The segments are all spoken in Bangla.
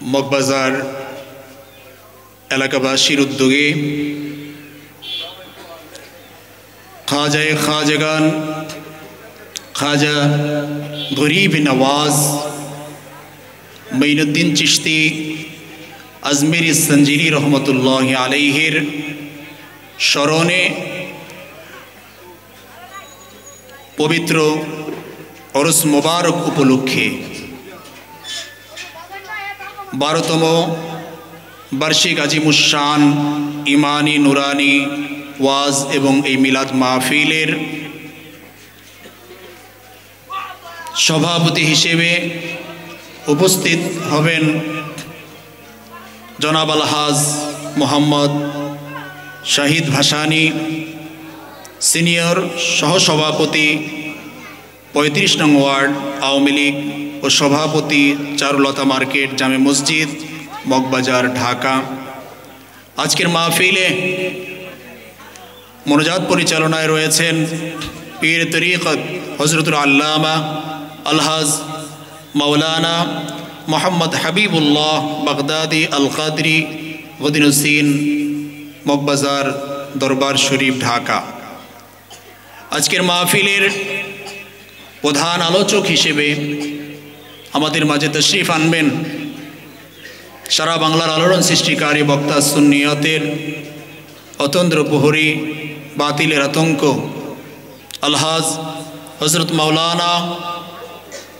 মগবাজার এলাকাবাসীর উদ্যোগে খাজায়ে খাজাগান খাজা গরিব নওয়াজ মঈনুদ্দিন চিশতি আজমেরি সঞ্জিরি রহমতুল্লাহ আলাইহির স্মরণে পবিত্র ওরস মোবারক উপলক্ষে 12তম বার্ষিক আজিমুশান ইমানি নুরানি ওয়াজ এবং এই মিলাদ মাহফিলের সভাপতি হিসেবে উপস্থিত হবেন জনাব আলহাজ মোহাম্মদ শাহিদ ভাসানী, সিনিয়র সহসভাপতি 35 নং ওয়ার্ড আওয়ামী লীগ ও সভাপতি চারুলতা মার্কেট জামে মসজিদ মগবাজার ঢাকা। আজকের মাহফিলে মোনাজাত পরিচালনায় রয়েছেন পীর তরিকত হজরতুল আল্লামা আলহাজ মাওলানা মোহাম্মদ হাবিবুল্লাহ বাগদাদি আল কাদরি গদিনুদ্দিন মগবাজার দরবার শরীফ ঢাকা। আজকের মাহফিলের প্রধান আলোচক হিসেবে আমাদের মাঝে তশরিফ আনবেন সারা বাংলার আলোড়ন সৃষ্টিকারী বক্তা সুন্নিয়তের অতন্দ্র প্রহরী বাতিলের আতঙ্ক আলহাজ হজরত মাওলানা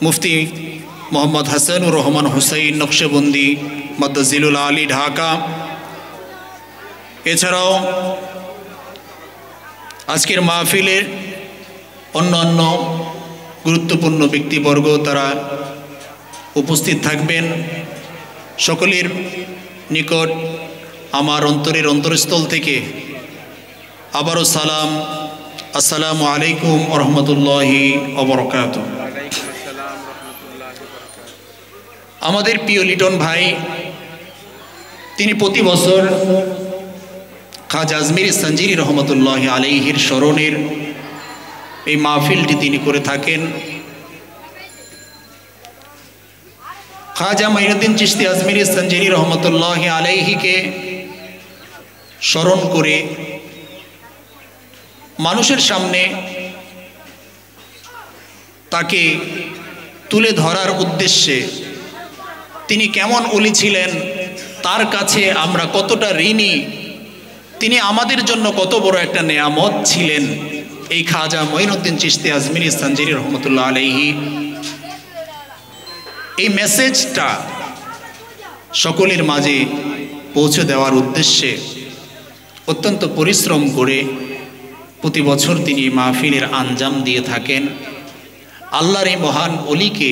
মুফতি মোহাম্মদ হাসানুর রহমান হুসাইন নকশবন্দি মদ্দাজিলুল আলী ঢাকা। এছাড়াও আজকের মাহফিলের অন্যান্য গুরুত্বপূর্ণ ব্যক্তিবর্গ তারা উপস্থিত থাকবেন। সকলের নিকট আমার অন্তরের অন্তরস্থল থেকে আবারও সালাম, আসসালামু আলাইকুম ওয়া রাহমাতুল্লাহি ওয়া বারাকাতুহু। আমাদের প্রিয় লিটন ভাই, তিনি প্রতি বছর খাজা আজমেরি সঞ্জিরি রহমতুল্লাহ আলাইহির স্মরণের এই মাহফিলটি তিনি করে থাকেন। খাজা মঈনুদ্দিন চিশতি আজমেরি সঞ্জিরি রহমতুল্লাহ আলাইহিকে স্মরণ করে মানুষের সামনে তাকে তুলে ধরার উদ্দেশ্যে তিনি কেমন ওলি ছিলেন, তার কাছে আমরা কতটা ঋণী, তিনি আমাদের জন্য কত বড় একটা নেয়ামত ছিলেন, এই খাজা মঈনুদ্দিন চিশতি আজমেরি সঞ্জিরি রহমতুল্লাহ আলাইহি এই মেসেজটা সকলের মাঝে পৌঁছে দেওয়ার উদ্দেশ্যে অত্যন্ত পরিশ্রম করে প্রতি বছর তিনি মাহফিলের আঞ্জাম দিয়ে থাকেন। আল্লাহর এই মহান অলিকে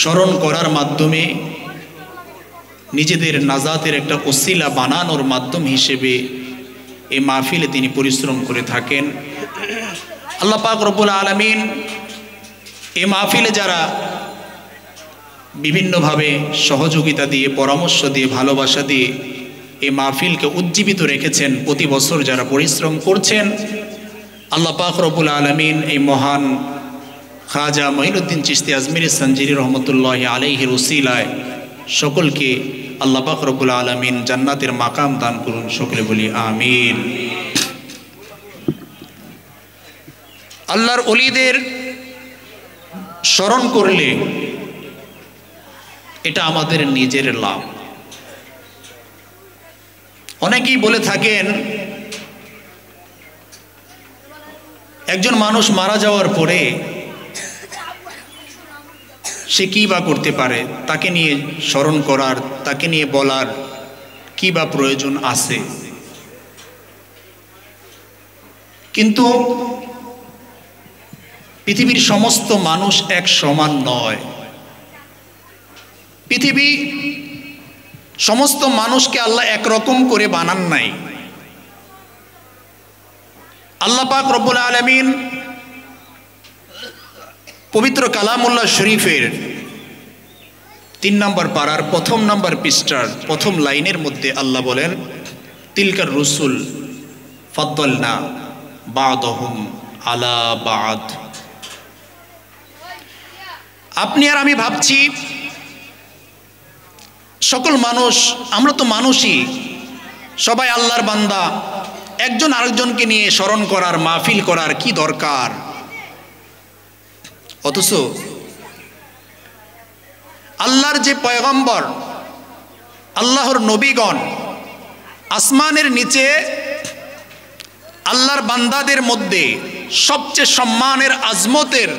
স্মরণ করার মাধ্যমে নিজেদের নাজাতের একটা ওসিলা বানানোর মাধ্যম হিসেবে এই মাহফিলে তিনি পরিশ্রম করে থাকেন। আল্লাহ পাক রব্বুল আলামিন এই মাহফিলে যারা বিভিন্নভাবে সহযোগিতা দিয়ে, পরামর্শ দিয়ে, ভালোবাসা দিয়ে এই মাহফিলকে উজ্জীবিত রেখেছেন, প্রতি বছর যারা পরিশ্রম করছেন, আল্লাহ পাক রব্বুল আলামিন এই মহান খাজা মঈনুদ্দিন চিশতি আজমেরি সঞ্জিরি রহমতুল্লাহ আলাইহির উসিলায় সকলকে আল্লাহ পাক রব্বুল আলামিন জান্নাতের মাকাম দান করুন। সকলে বলি আমিন। আল্লাহর ওলিদের স্মরণ করলে এটা আমাদের নিজের লাভ। অনেকেই বলে থাকেন একজন মানুষ মারা যাওয়ার পরে সে কী বা করতে পারে, তাকে নিয়ে স্মরণ করার, তাকে নিয়ে বলার কী বা প্রয়োজন আছে। কিন্তু পৃথিবীর সমস্ত মানুষ এক সমান নয়। পৃথিবী সমস্ত মানুষকে আল্লাহ একরকম করে বানান নাই। আল্লাহ পাক রব্বুল আলামিন পবিত্র কালামুল্লাহ শরীফের 3 নম্বর পারার 1 নম্বর পৃষ্ঠার 1ম লাইনের মধ্যে আল্লাহ বলেন, তিলকার রসুল ফাদ্দালনা বা'দাহুম আলা বা'দ। আপনি আর আমি ভাবছি সকল মানুষ, আমরা তো মানুষই, সবাই আল্লাহর বান্দা, একজন আরেকজনকে নিয়ে স্মরণ করার, মাহফিল করার কি দরকার? অথচ আল্লাহর যে পয়গম্বর, আল্লাহর নবীগণ, আসমানের নিচে আল্লাহর বান্দাদের মধ্যে সবচেয়ে সম্মানের, আজমতের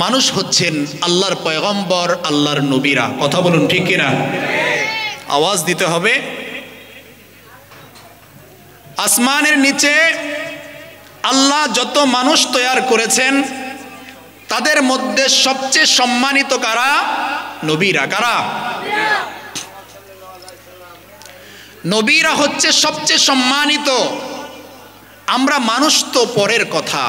মানুষ হচ্ছেন আল্লাহর পয়গম্বর, আল্লাহর নবীরা। কথা বলুন ঠিক কিনা? আওয়াজ দিতে হবে। আসমানের নিচে আল্লাহ যত মানুষ তৈরি করেছেন তাদের মধ্যে সবচেয়ে সম্মানিত কারা? নবীরা। কারা? নবীরা হচ্ছে সবচেয়ে সম্মানিত। আমরা মানুষ তো পরের কথা,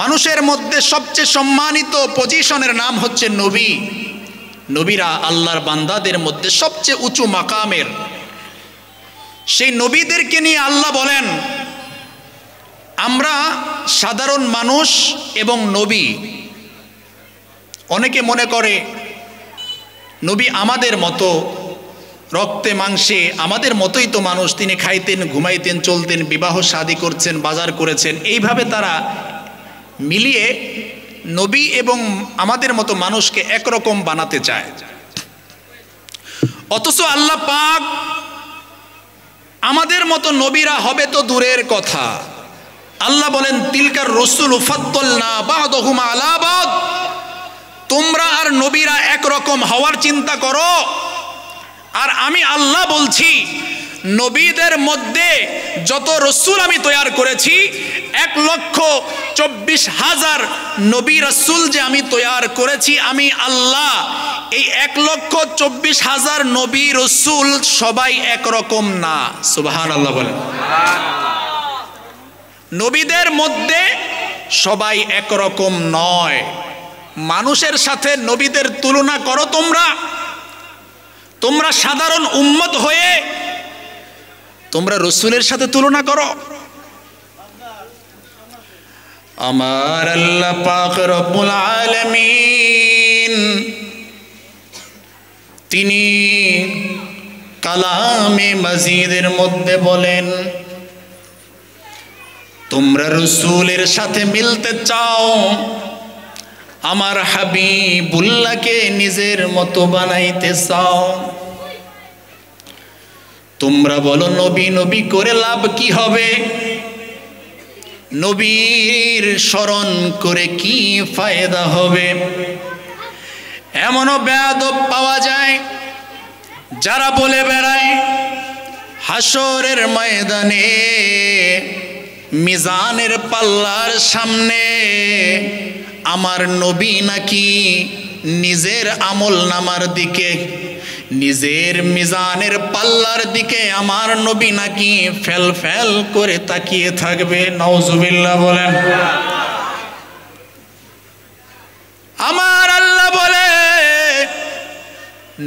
মানুষের মধ্যে সবচেয়ে সম্মানিত পজিশনের নাম হচ্ছে নবী। নবীরা আল্লাহর বান্দাদের মধ্যে সবচেয়ে উঁচু মাকামের। সেই নবীদেরকে নিয়ে আল্লাহ বলেন, আমরা সাধারণ মানুষ এবং নবী। অনেকে মনে করে নবী আমাদের মতো, রক্তে মাংসে আমাদের মতোই তো মানুষ, তিনি খাইতেন, ঘুমাইতেন, চলতেন, বিবাহ শাদী করছেন, বাজার করেছেন। এইভাবে তারা মিলিয়ে নবী এবং আমাদের মতো মানুষকে একরকম বানাতে চায়। অথচ আল্লাহ পাক আমাদের মতো নবীরা হবে তো দূরের কথা। আল্লাহ বলেন, তিলকার রসুল ফাদ্দালনা বা'দহুম আলা বা'দ। তোমরা আর নবীরা একরকম হওয়ার চিন্তা করো, আর আমি আল্লাহ বলছি নবীদের মধ্যে যত রসুল আমি তৈরি করেছি, 1,24,000 নবী রসুল যে আমি তৈরি করেছি, আমি আল্লাহ এই 1,24,000 নবী রসুল সবাই একরকম না। সুবহানাল্লাহ বলেন। নবীদের মধ্যে সবাই একরকম নয়। মানুষের সাথে নবীদের তুলনা করো তোমরা। তোমরা সাধারণ উম্মত হয়ে তোমরা রসুলের সাথে তুলনা করো। আমার আল্লাহ পাক রব্বুল আলামিন তিনি কালামে মাজিদের মধ্যে বলেন, তোমরা রসুলের সাথে মিলতে চাও, আমার হাবিবুল্লাহকে নিজের মতো বানাইতে চাও। তোমরা বলো নবী নবী করে লাভ কি হবে? নবীর স্মরণ করে কি ফায়দা হবে? এমনও বেয়াদব পাওয়া যায় যারা বলে বেড়ায় হাসরের ময়দানে মিজানের পাল্লার সামনে আমার নবী নাকি নিজের আমল নামার দিকে, নিজের মিজানের পাল্লার দিকে আমার নবী নাকি ফেল ফেল করে তাকিয়ে থাকবে। নাউজুবিল্লাহ বলেন। আমার আল্লাহ বলে,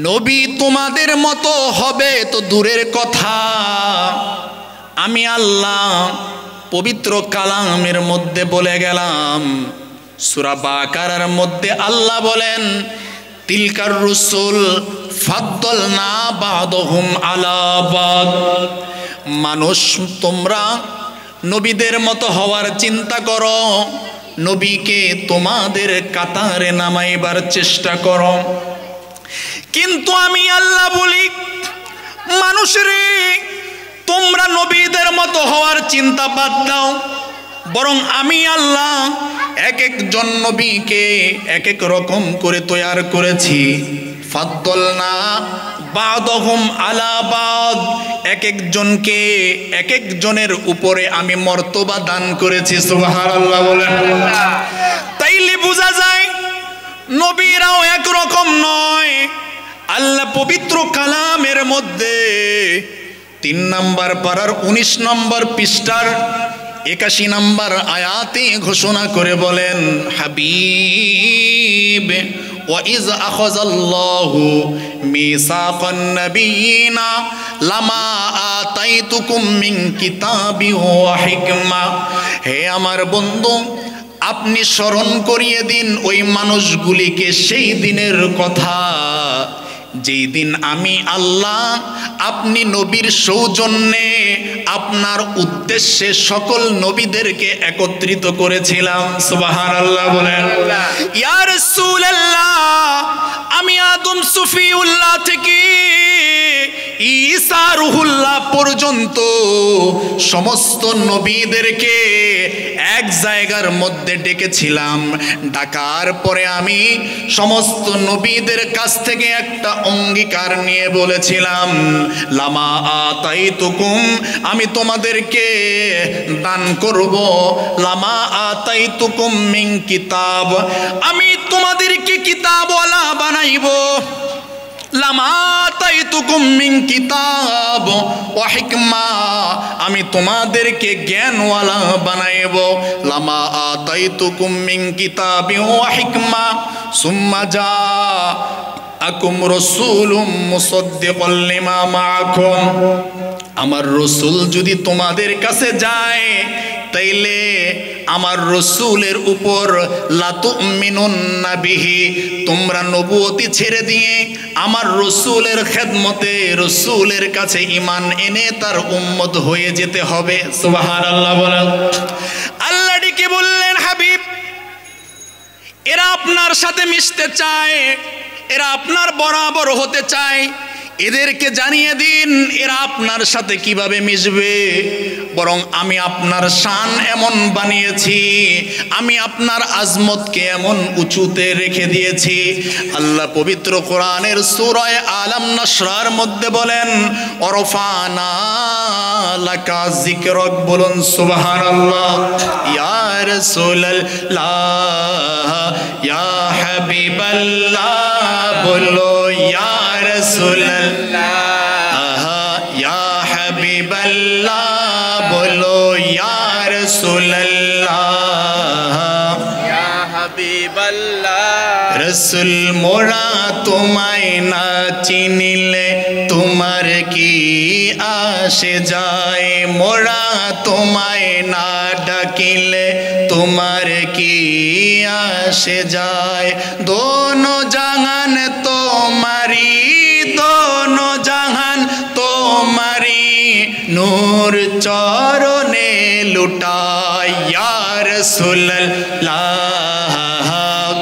নবী তোমাদের মতো হবে তো দূরের কথা, আমি আল্লাহ পবিত্র কালামের মধ্যে বলে গেলাম। সূরা বাকারার মধ্যে আল্লাহ বলেন, তিলকার রসুল ফাদ্দালনা বা'দহুম আলা বা'দ। মানুষ তোমরা নবীদের মতো হওয়ার চিন্তা করো, নবীকে তোমাদের কাতারে নামাইবার চেষ্টা করো। কিন্তু আমি আল্লাহ বলি, মানুষরে তোমরা নবীদের মতো হওয়ার চিন্তা বাদ দাও, বরং আমি আল্লাহ এক একজন নবীকে এক এক রকম করে তৈরি করেছি। ফাদ্দালনা বা'দহুম আলা বা'দ, এক একজনকে এক একজনের উপরে আমি মর্তবা দান করেছি। সুবহানাল্লাহ বলেন। তাইলে বোঝা যায় নবীরাও একরকম নয়। আল্লাহ পবিত্র কালামের মধ্যে 3 নম্বর পারার 19 নম্বর পৃষ্ঠার 81 নম্বর আয়াতে ঘোষণা করে বলেন, হাবিব ওয়াইজ আখাযাল্লাহু মিসাকান নাবিয়িনা লামা আতাইতুকুম মিন কিতাবি ওয়া হিকমা। হে আমার বন্ধু, আপনি স্মরণ করিয়ে দিন ওই মানুষগুলিকে সেই দিনের কথা যেই দিন আমি আল্লাহ আপনি নবীর সৌজন্যে আপনার উদ্দেশ্যে সকল নবীদেরকে একত্রিত করেছিলাম। সুবহানাল্লাহ বলেন। ইয়া রাসূলুল্লাহ, আমি আদম সুফিউল্লাহ থেকে ঈসা রুহুল্লাহ পর্যন্ত সমস্ত নবীদেরকে এক জায়গার মধ্যে ডেকেছিলাম। ডাকার পরে আমি সমস্ত নবীদের কাছ থেকে একটা অঙ্গীকার নিয়ে বলেছিলাম, লামা আতাইতুকুম, আমি তোমাদেরকে দান করব, লামা আতাইতুকুম মিন কিতাব, আমি তোমাদেরকে কিতাবওয়ালা বানাইব, লামা আতাইতুকুম মিন কিতাব ওয়া হিকমা, আমি তোমাদেরকে জ্ঞানওয়ালা বানাইব, লামা আতাইতুকুম মিন কিতাবি ওয়া হিকমা সুম্মা জাআকুম রাসূলুম মুসাদ্দিকুল লিমা মাআকুম, আমার রসুল যদি তোমাদের কাছে যায় তাইলে আমার রসুলের উপর লাতুমিনুন্না বিহি, তোমরা নবুয়তি ছেড়ে দিয়ে আমার রসুলের খেদমতে রসুলের কাছে ঈমান এনে তার উম্মত হয়ে যেতে হবে। সুবহানাল্লাহ বলেন। আল্লাহ ডেকে বললেন, হাবিব, এরা আপনার সাথে মিশতে চায়, এরা আপনার বরাবর হতে চায়, এদেরকে জানিয়ে দিন এরা আপনার সাথে কিভাবে মিশবে। বরং আমি আপনার শান এমন বানিয়েছি, আমি আপনার আজমতকে এমন উঁচুতে রেখে দিয়েছি। আল্লাহ পবিত্র কোরআনের সূরা আলাম নাশরার মধ্যে বলেন, ওরফানা লাকা যিকরাক, বলুন সুবহানাল্লাহ। ইয়া রাসূলুল্লাহ, ইয়া হাবিবাল্লাহ, বলো ইয়া রাসূলুল্লাহ, ইয়া হাবিবাল্লাহ, বলো ইয়া রাসূলুল্লাহ, ইয়া হাবিবাল্লাহ। রসুল মোরা তোমায় না চিনিলে তোমার কি আসে যায়, মোরা তোমায় না ডাকিলে তোমার কি আসে যায়, দোনো জাহান তোমারি, দোনো জাহান তোমারি, নূর চরণে লুটাই, ইয়া রাসূলুল্লাহ,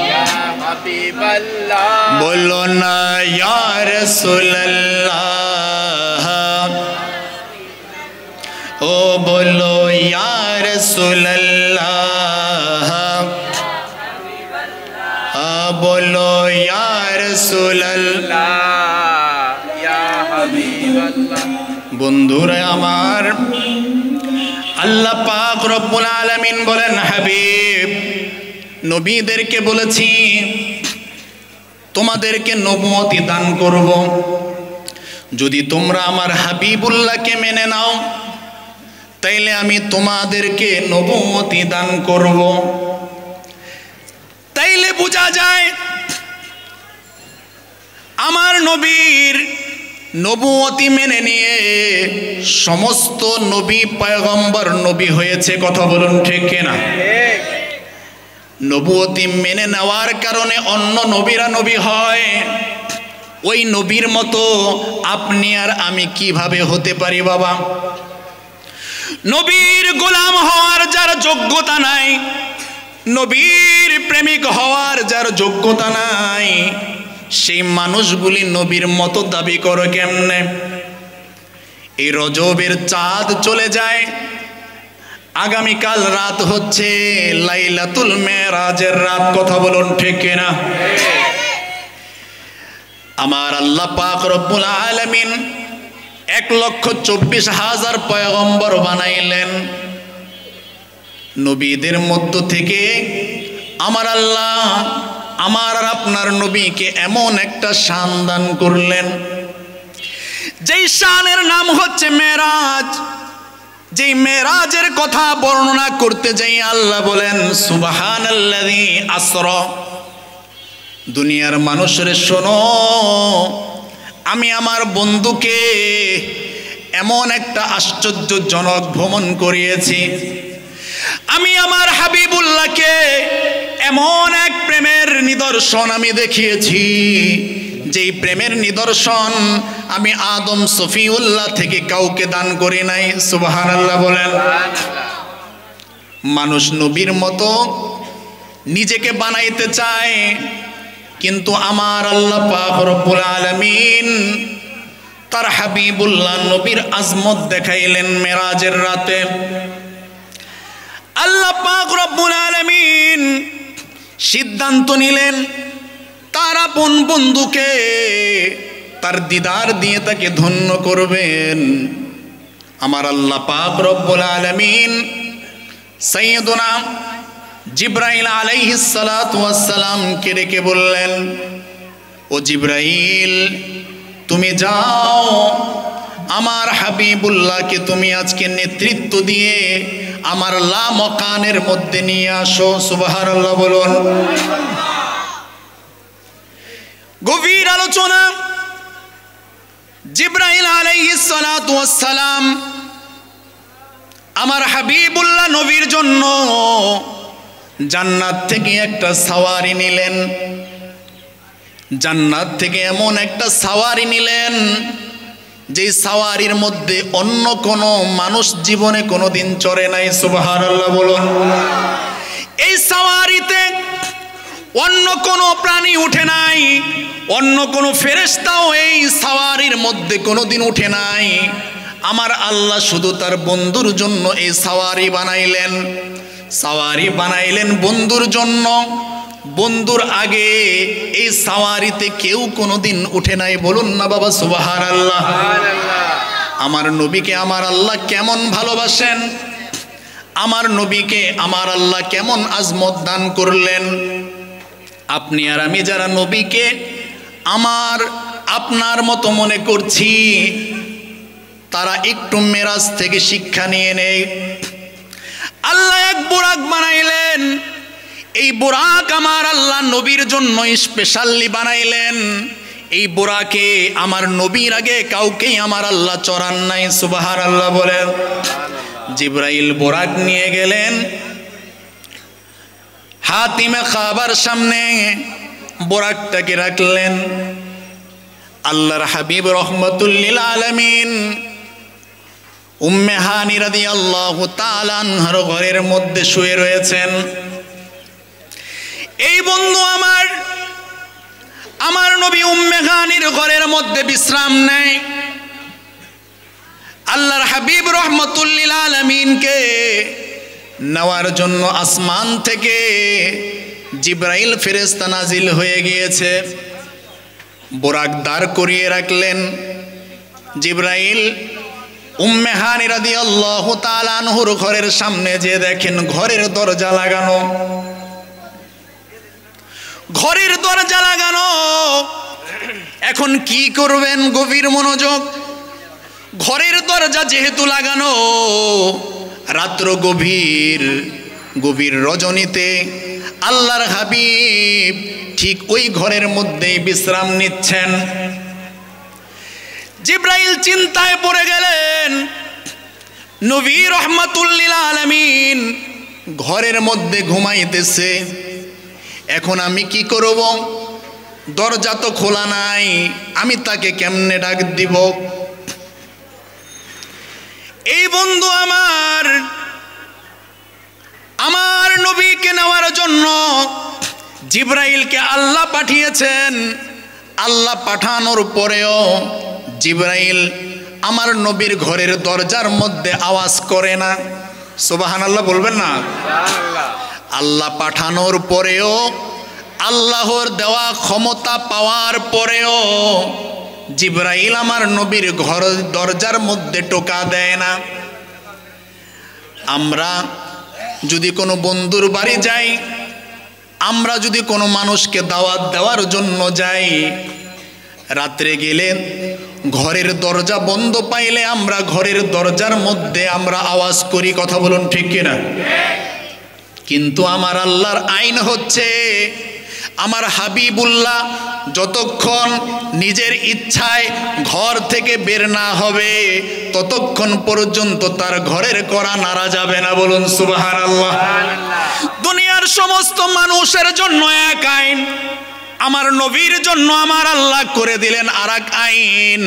ইয়া হাবিবাল্লাহ, বলো না ইয়া রাসূলুল্লাহ, ও বলো ইয়া রাসূলুল্লাহ, বলো ইয়া রাসূলুল্লাহ, ইয়া হাবিবাল্লাহ। বন্ধুরা আমার, আল্লাহ পাক রব্বুল আলামিন বলেন, হাবিব, নবীদেরকে বলেছি তোমাদেরকে নবুয়তি দান করব, যদি তোমরা আমার হাবিবুল্লাহকে মেনে নাও তাইলে আমি তোমাদেরকে নবুয়তি দান করব। তাইলে বোঝা যায় আমার নবীর নবুয়তি মেনে নিয়ে সমস্ত নবী পয়গম্বর নবী হয়েছে। কথা বলুন ঠিক কিনা? নবুয়তি মেনে নেওয়ার কারণে অন্য নবীরা নবী হয়, ওই নবীর মতো আপনি আর আমি কিভাবে হতে পারি বাবা? নবীর গোলাম হওয়ার যার যোগ্যতা নাই, নবীর প্রেমিক হওয়ার যার যোগ্যতা নাই, সেই মানুষগুলি নবীর মতো দাবি করে কেমনে? এই রজবের চাঁদ চলে যায়, আগামীকাল রাত হচ্ছে লাইলাতুল মেরাজের রাত। কথা বলুন ঠিক কিনা? আমার আল্লাহ পাক রব্বুল আলামিন 1,24,000 পয়গম্বর বানাইলেন। নবীদের মধ্য থেকে আমার আল্লাহ আমার আর আপনার নবীকে এমন একটা শান দান করলেন, যেই শানের নাম হচ্ছে মেরাজ। যেই মেরাজের কথা বর্ণনা করতে যাই আল্লাহ বলেন, সুবহানাল্লাযী আসরা। দুনিয়ার মানুষের শোনো, আমি আমার বন্ধুকে এমন একটা আশ্চর্যজনক ভ্রমণ করিয়েছি, আমি আমার হাবিবুল্লাহকে এমন এক প্রেমের নিদর্শন আমি দেখিয়েছি, যেই প্রেমের নিদর্শন আমি আদম সফিউল্লাহ থেকে কাউকে দান করি নাই। সুবহানাল্লাহ বলেন। মানুষ নবীর মতো নিজেকে বানাইতে চায়, কিন্তু আমার আল্লাহ পাক রব্বুল আলামিন তার হাবিবুল্লাহ নবীর আজমত দেখাইলেন মেরাজের রাতে। আল্লাহ পাক রব্বুল আলামিন সিদ্ধান্ত নিলেন তার আপন বন্ধুকে তার দিদার দিয়ে তাকে ধন্য করবেন। আমার আল্লাহ পাক রব্বুল আলামিন সাইয়্যিদুনা জিবরাইল আলাইহিস সালাতু ওয়াস সালাম কে ডেকে বললেন, ও জিবরাইল তুমি যাও আমার হাবিবুল্লাহকে তুমি আজকে নেতৃত্ব দিয়ে আমার লামকানের মধ্যে নিয়ে আসো। সুবহানাল্লাহ বলুন। গভীর আলোচনা। জিবরাইল আলাইহিস সালাতু ওয়াস সালাম আমার হাবিবুল্লাহ নবীর জন্য জান্নাত থেকে একটা সাওয়ারি নিলেন। জান্নাত থেকে এমন একটা সাওয়ারি নিলেন যেই সাওয়ারির মধ্যে অন্য কোনো মানুষ জীবনে কোনোদিন চড়ে নাই। সুবহানাল্লাহ বলুন। এই সাওয়ারিতে অন্য কোনো প্রাণী উঠে নাই, অন্য কোনো ফেরেশতাও এই সাওয়ারির মধ্যে কোনোদিন উঠে নাই। আমার আল্লাহ শুধু তার বন্ধুর জন্য এই সাওয়ারি বানাইলেন। সাওয়ারি বানাইলেন বন্ধুর জন্য। বন্ধুর আগে এই সাওয়ারিতে কেউ কোনোদিন উঠে নাই। বলুন না বাবা সুবহানাল্লাহ। আমার নবীকে আমার আল্লাহ কেমন ভালোবাসেন, আমার নবীকে আমার আল্লাহ কেমন আজমত দান করলেন। আপনি আর আমি যারা নবীকে আমার আপনার মতো মনে করছি, তারা একটু মেরাজ থেকে শিক্ষা নিয়ে নেই। আল্লাহ এক বুরাক বানাইলেন। এই বুরাক আমার আল্লাহ নবীর জন্য স্পেশালি বানাইলেন। এই বুরাকে আমার নবীর আগে কাউকেই আমার আল্লাহ চড়ান নাই। সুবহানাল্লাহ বলেন। জিবরাইল বুরাক নিয়ে গেলেন হাতিমে খাবার সামনে, বুরাকটাকে রাখলেন। আল্লাহর হাবিব রহমাতুল লিল আলামিন উম্মে হানি রাদিয়াল্লাহু তাআলা আনহার ঘরের মধ্যে শুয়ে রয়েছেন। এই বন্ধু আমার নবী উম্মে হানির ঘরের মধ্যে বিশ্রাম নেয়। আল্লাহর হাবিব রহমাতুল লিল আলামিনকে নেওয়ার জন্য আসমান থেকে জিবরাইল ফেরেশতা নাজিল হয়ে গিয়েছে। বুরাক দাঁড় করিয়ে রাখলেন। জিবরাইল উম্মে হানি রাদিয়াল্লাহু তাআলা আনহুর ঘরের সামনে যে দেখেন ঘরের দরজা লাগানো। ঘরের দরজা লাগানো। এখন কি করবেন? গভীর মনোযোগ। ঘরের দরজা যেহেতু লাগানো, রাত্র গভীর, গভীর রজনীতে আল্লাহর হাবিব ঠিক ওই ঘরের মধ্যেই বিশ্রাম নিচ্ছেন। জিবরাইল চিন্তায় পড়ে গেলেন। নবী রহমাতুল লিল আলামিন ঘরের মধ্যে ঘুমাইতেছে। এখন আমি কি করব? দরজা তো খোলা নাই, আমি তাকে কেমনে ডাক দিব? এই বন্ধু আমার নবীকে নেওয়ার জন্য জিবরাইলকে আল্লাহ পাঠিয়েছেন। আল্লাহ পাঠানোর পরেও জিবরাইল আমার নবীর ঘরের দরজার মধ্যে আওয়াজ করে না। সুবহানাল্লাহ বলবেন না? আল্লাহ পাঠানোর পরেও, আল্লাহর দেওয়া ক্ষমতা পাওয়ার পরেও জিবরাইল আমার নবীর ঘর দরজার মধ্যে টোকা দেয় না। আমরা যদি কোনো বন্ধুর বাড়ি যাই, আমরা যদি কোনো মানুষকে দাওয়াত দেওয়ার জন্য যাই, রাত্রে গেলে ঘরের দরজা বন্ধ পাইলে আমরা ঘরের দরজার মধ্যে আমরা আওয়াজ করি। কথা বলুন ঠিক কিনা? কিন্তু আমার আল্লাহর আইন হচ্ছে, আমার হাবিবুল্লাহ যতক্ষণ নিজের ইচ্ছায় ঘর থেকে বের না হবে ততক্ষণ পর্যন্ত তার ঘরের কড়া নাড়া যাবে না। বলুন সুবহানাল্লাহ। দুনিয়ার সমস্ত মানুষের জন্য এক আইন, আমার নবীর জন্য আমার আল্লাহ করে দিলেন আরেক আইন,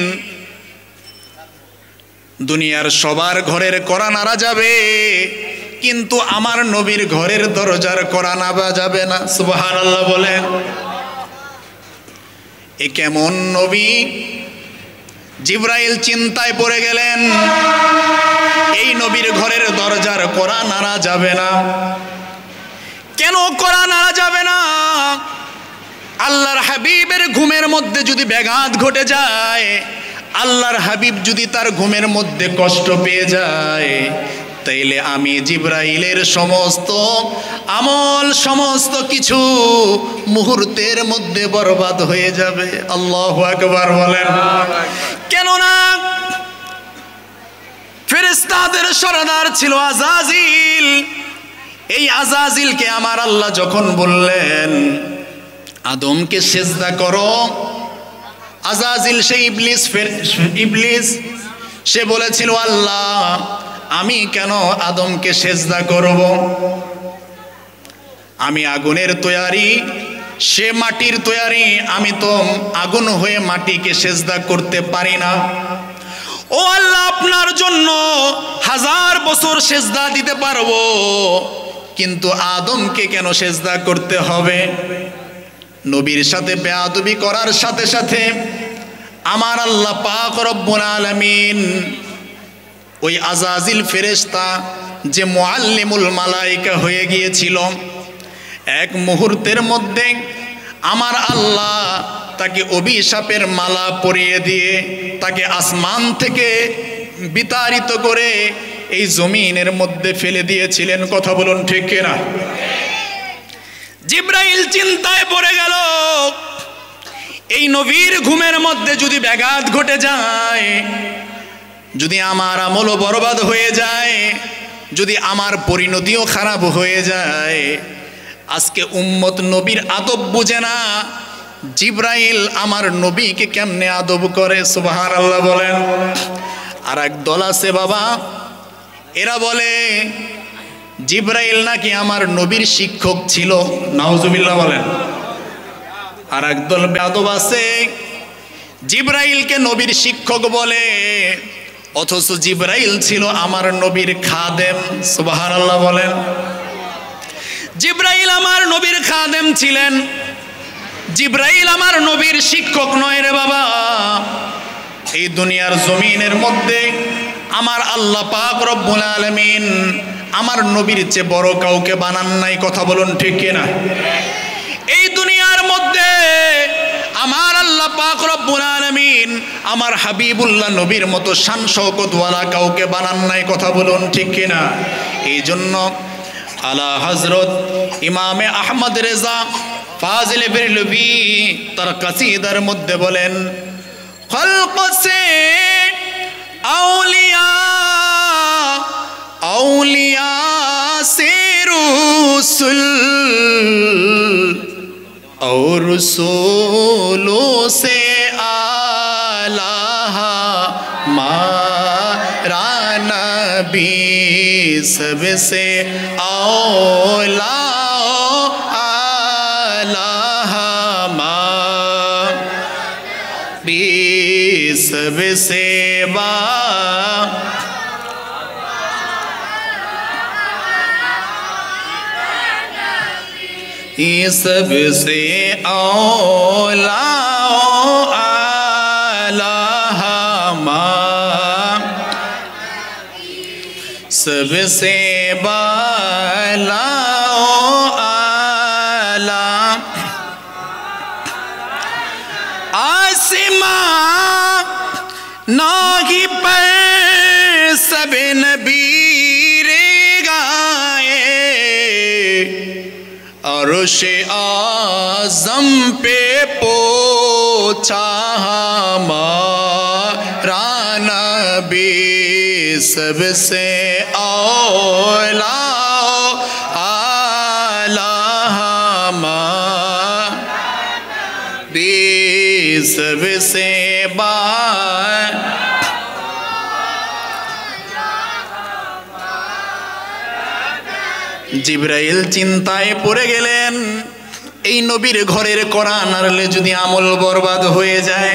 দুনিয়ার সবার ঘরের কড়া নাড়া যাবে, কিন্তু আমার নবীর ঘরের দরজার কড়া নাড়া যাবে না। সুবহানাল্লাহ বলেন। এ কেমন নবী? জিবরাইল চিন্তায় পড়ে গেলেন, এই নবীর ঘরের দরজার কড়া নাড়া যাবে না। কেন কড়া নাড়া যাবে না? আল্লাহর হাবিবের ঘুমের মধ্যে যদি ব্যাঘাত ঘটে যায়, আল্লাহর হাবিব যদি তার ঘুমের মধ্যে কষ্ট পেয়ে যায়, তাইলে আমি জিবরাইলের সমস্ত আমল, সমস্ত কিছু মুহূর্তের মধ্যে বরবাদ হয়ে যাবে। আল্লাহু আকবার বলেন। কেননা ফেরেশতাদের সরদার ছিল আজাজিল। এই আজাজিলকে আমার আল্লাহ যখন বললেন আদমকে সেজদা করো, আজাজিল সেই ইবলিস সে বলেছিল আল্লাহ আমি কেন আদমকে সেজদা করব? আমি আগুনের তৈয়ারি, সে মাটির তৈয়ারি, আমি তো আগুন হয়ে মাটিকে সেজদা করতে পারি না। ও আল্লাহ, আপনার জন্য 1000 বছর সেজদা দিতে পারবো, কিন্তু আদমকে কেন সেজদা করতে হবে? নবীর সাথে বেয়াদবি করার সাথে সাথে আমার আল্লাহ পাক রব্বুল আলামিন ওই আজাজিল ফেরেশতা যে মুআল্লিমুল মালায়েকা হয়ে গিয়েছিল, এক মুহূর্তের মধ্যে আমার আল্লাহ তাকে অভিশাপের মালা পরিয়ে দিয়ে তাকে আসমান থেকে বিতাড়িত করে এই জমিনের মধ্যে ফেলে দিয়েছিলেন। কথা বলুন ঠিক কিনা? জিবরাইল চিন্তায় পড়ে গেল, এই নবীর ঘুমের মধ্যে যদি ব্যাঘাত ঘটে যায়, যদি আমার আমলও বরবাদ হয়ে যায়, যদি আমার পরিণতিও খারাপ হয়ে যায়, আজকে উম্মত নবীর আদব বুঝে না, জিবরাইল আমার নবীকে কেমনে আদব করে? সুবহানাল্লাহ বলেন। আর এক দল আছে বাবা, এরা বলে জিবরাইল নাকি আমার নবীর শিক্ষক ছিল। নাউজুবিল্লাহ বলেন। আর একদল বেয়াদব আছে, জিবরাইলকে নবীর শিক্ষক বলে, অথচ জিবরাইল ছিল আমার নবীর খাদেম। সুবহানাল্লাহ বলেন। জিবরাইল আমার নবীর খাদেম ছিলেন, জিবরাইল আমার নবীর শিক্ষক নয় রে বাবা। এই দুনিয়ার জমিনের মধ্যে আমার আল্লাহ পাক রব্বুল আলামিন আমার নবীর চেয়ে বড় কাউকে বানান নাই। কথা বলুন ঠিক কিনা? এই দুনিয়ার মধ্যে আমার আল্লাহ পাক রব্বুল আলামিন আমার হাবিবুল্লাহ নবীর মতো শান শওকতওয়ালা কাউকে বানান নাই। কথা বলুন ঠিক কিনা? এই জন্য আলা হযরত ইমামে আহমদ রেজা ফাজিল বেরলভী তার কাসিদার মধ্যে বলেন, খলক সে আউলিয়া, আউলিয়া সে রসুল, और रसूलों से आला हमारा नबी, सबसे औला आला हमारा नबी, सबसे सबसे औला आला सबसे बाला आला आसमां नागी पर सब नबी अर्श आज़म पे पोछा हमारा नबी, सबसे औला आला हमारा नबी, सबसे জিবরাইল চিন্তায় পড়ে গেলেন, এই নবীর ঘরের কড়া নাড়লে যদি আমল বরবাদ হয়ে যায়।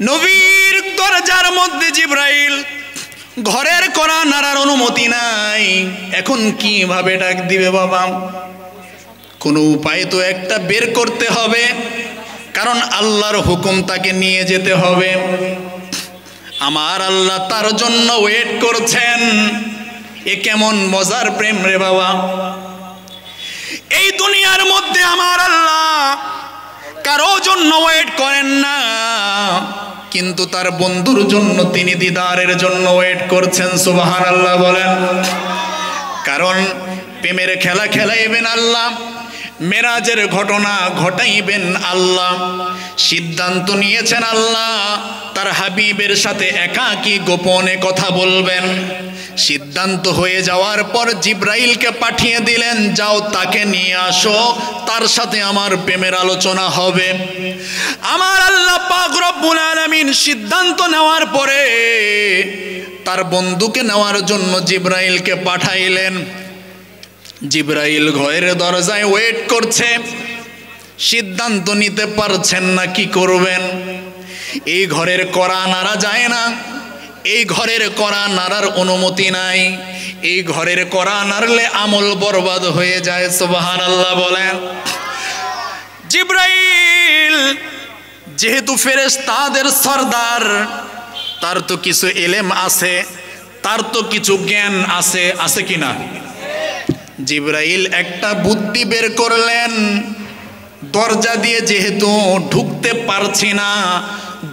নবীর দরজার মধ্যে জিবরাইল, ঘরের কড়া নাড়ার অনুমতি নাই, এখন কিভাবে ডাক দিবে বাবা? কোনো উপায় তো একটা বের করতে হবে, কারণ আল্লাহর হুকুম তাকে নিয়ে যেতে হবে। আমার আল্লাহ তার জন্য ওয়েট করছেন। এ কেমন মজার প্রেম রে বাবা! এই দুনিয়ার মধ্যে আমার আল্লাহ কারো জন্য ওয়েট করেন না, কিন্তু তার বন্ধুর জন্য তিনি দিদারের জন্য ওয়েট করছেন। সুবহানাল্লাহ বলেন। কারণ প্রেমের খেলা খেলাইবেন আল্লাহ, মেরাজের ঘটনা ঘটাইবেন আল্লাহ, সিদ্ধান্ত নিয়েছেন আল্লাহ তার হাবিবের সাথে একাকী গোপনে কথা বলবেন। সিদ্ধান্ত হয়ে যাওয়ার পর জিবরাইলকে পাঠিয়ে দিলেন, যাও তাকে নিয়ে আসো, তার সাথে আমার প্রেমের আলোচনা হবে। আমার আল্লাহ পাক রব্বুল আলামিন সিদ্ধান্ত নেওয়ার পরে তার বন্ধুকে নেওয়ার জন্য জিবরাইলকে পাঠাইলেন। জিবরাইল ঘরের দরজায় ওয়েট করছে, সিদ্ধান্ত নিতে পারছেন না কি করবেন। এই ঘরের কড়া নাড়া যায় না, এই ঘরের কড়া নাড়ার অনুমতি নাই, এই ঘরের কড়া নাড়লে আমল বরবাদ হয়ে যায়। সুবহানাল্লাহ বলেন। জিবরাইল যেহেতু ফেরেশতাদের সরদার, তার তো কিছু ইলম আছে, তার তো কিছু জ্ঞান আছে, আছে কিনা? জিবরাইল একটা বুদ্ধি বের করলেন, দরজা দিয়ে যেহেতু ঢুকতে পারছি না,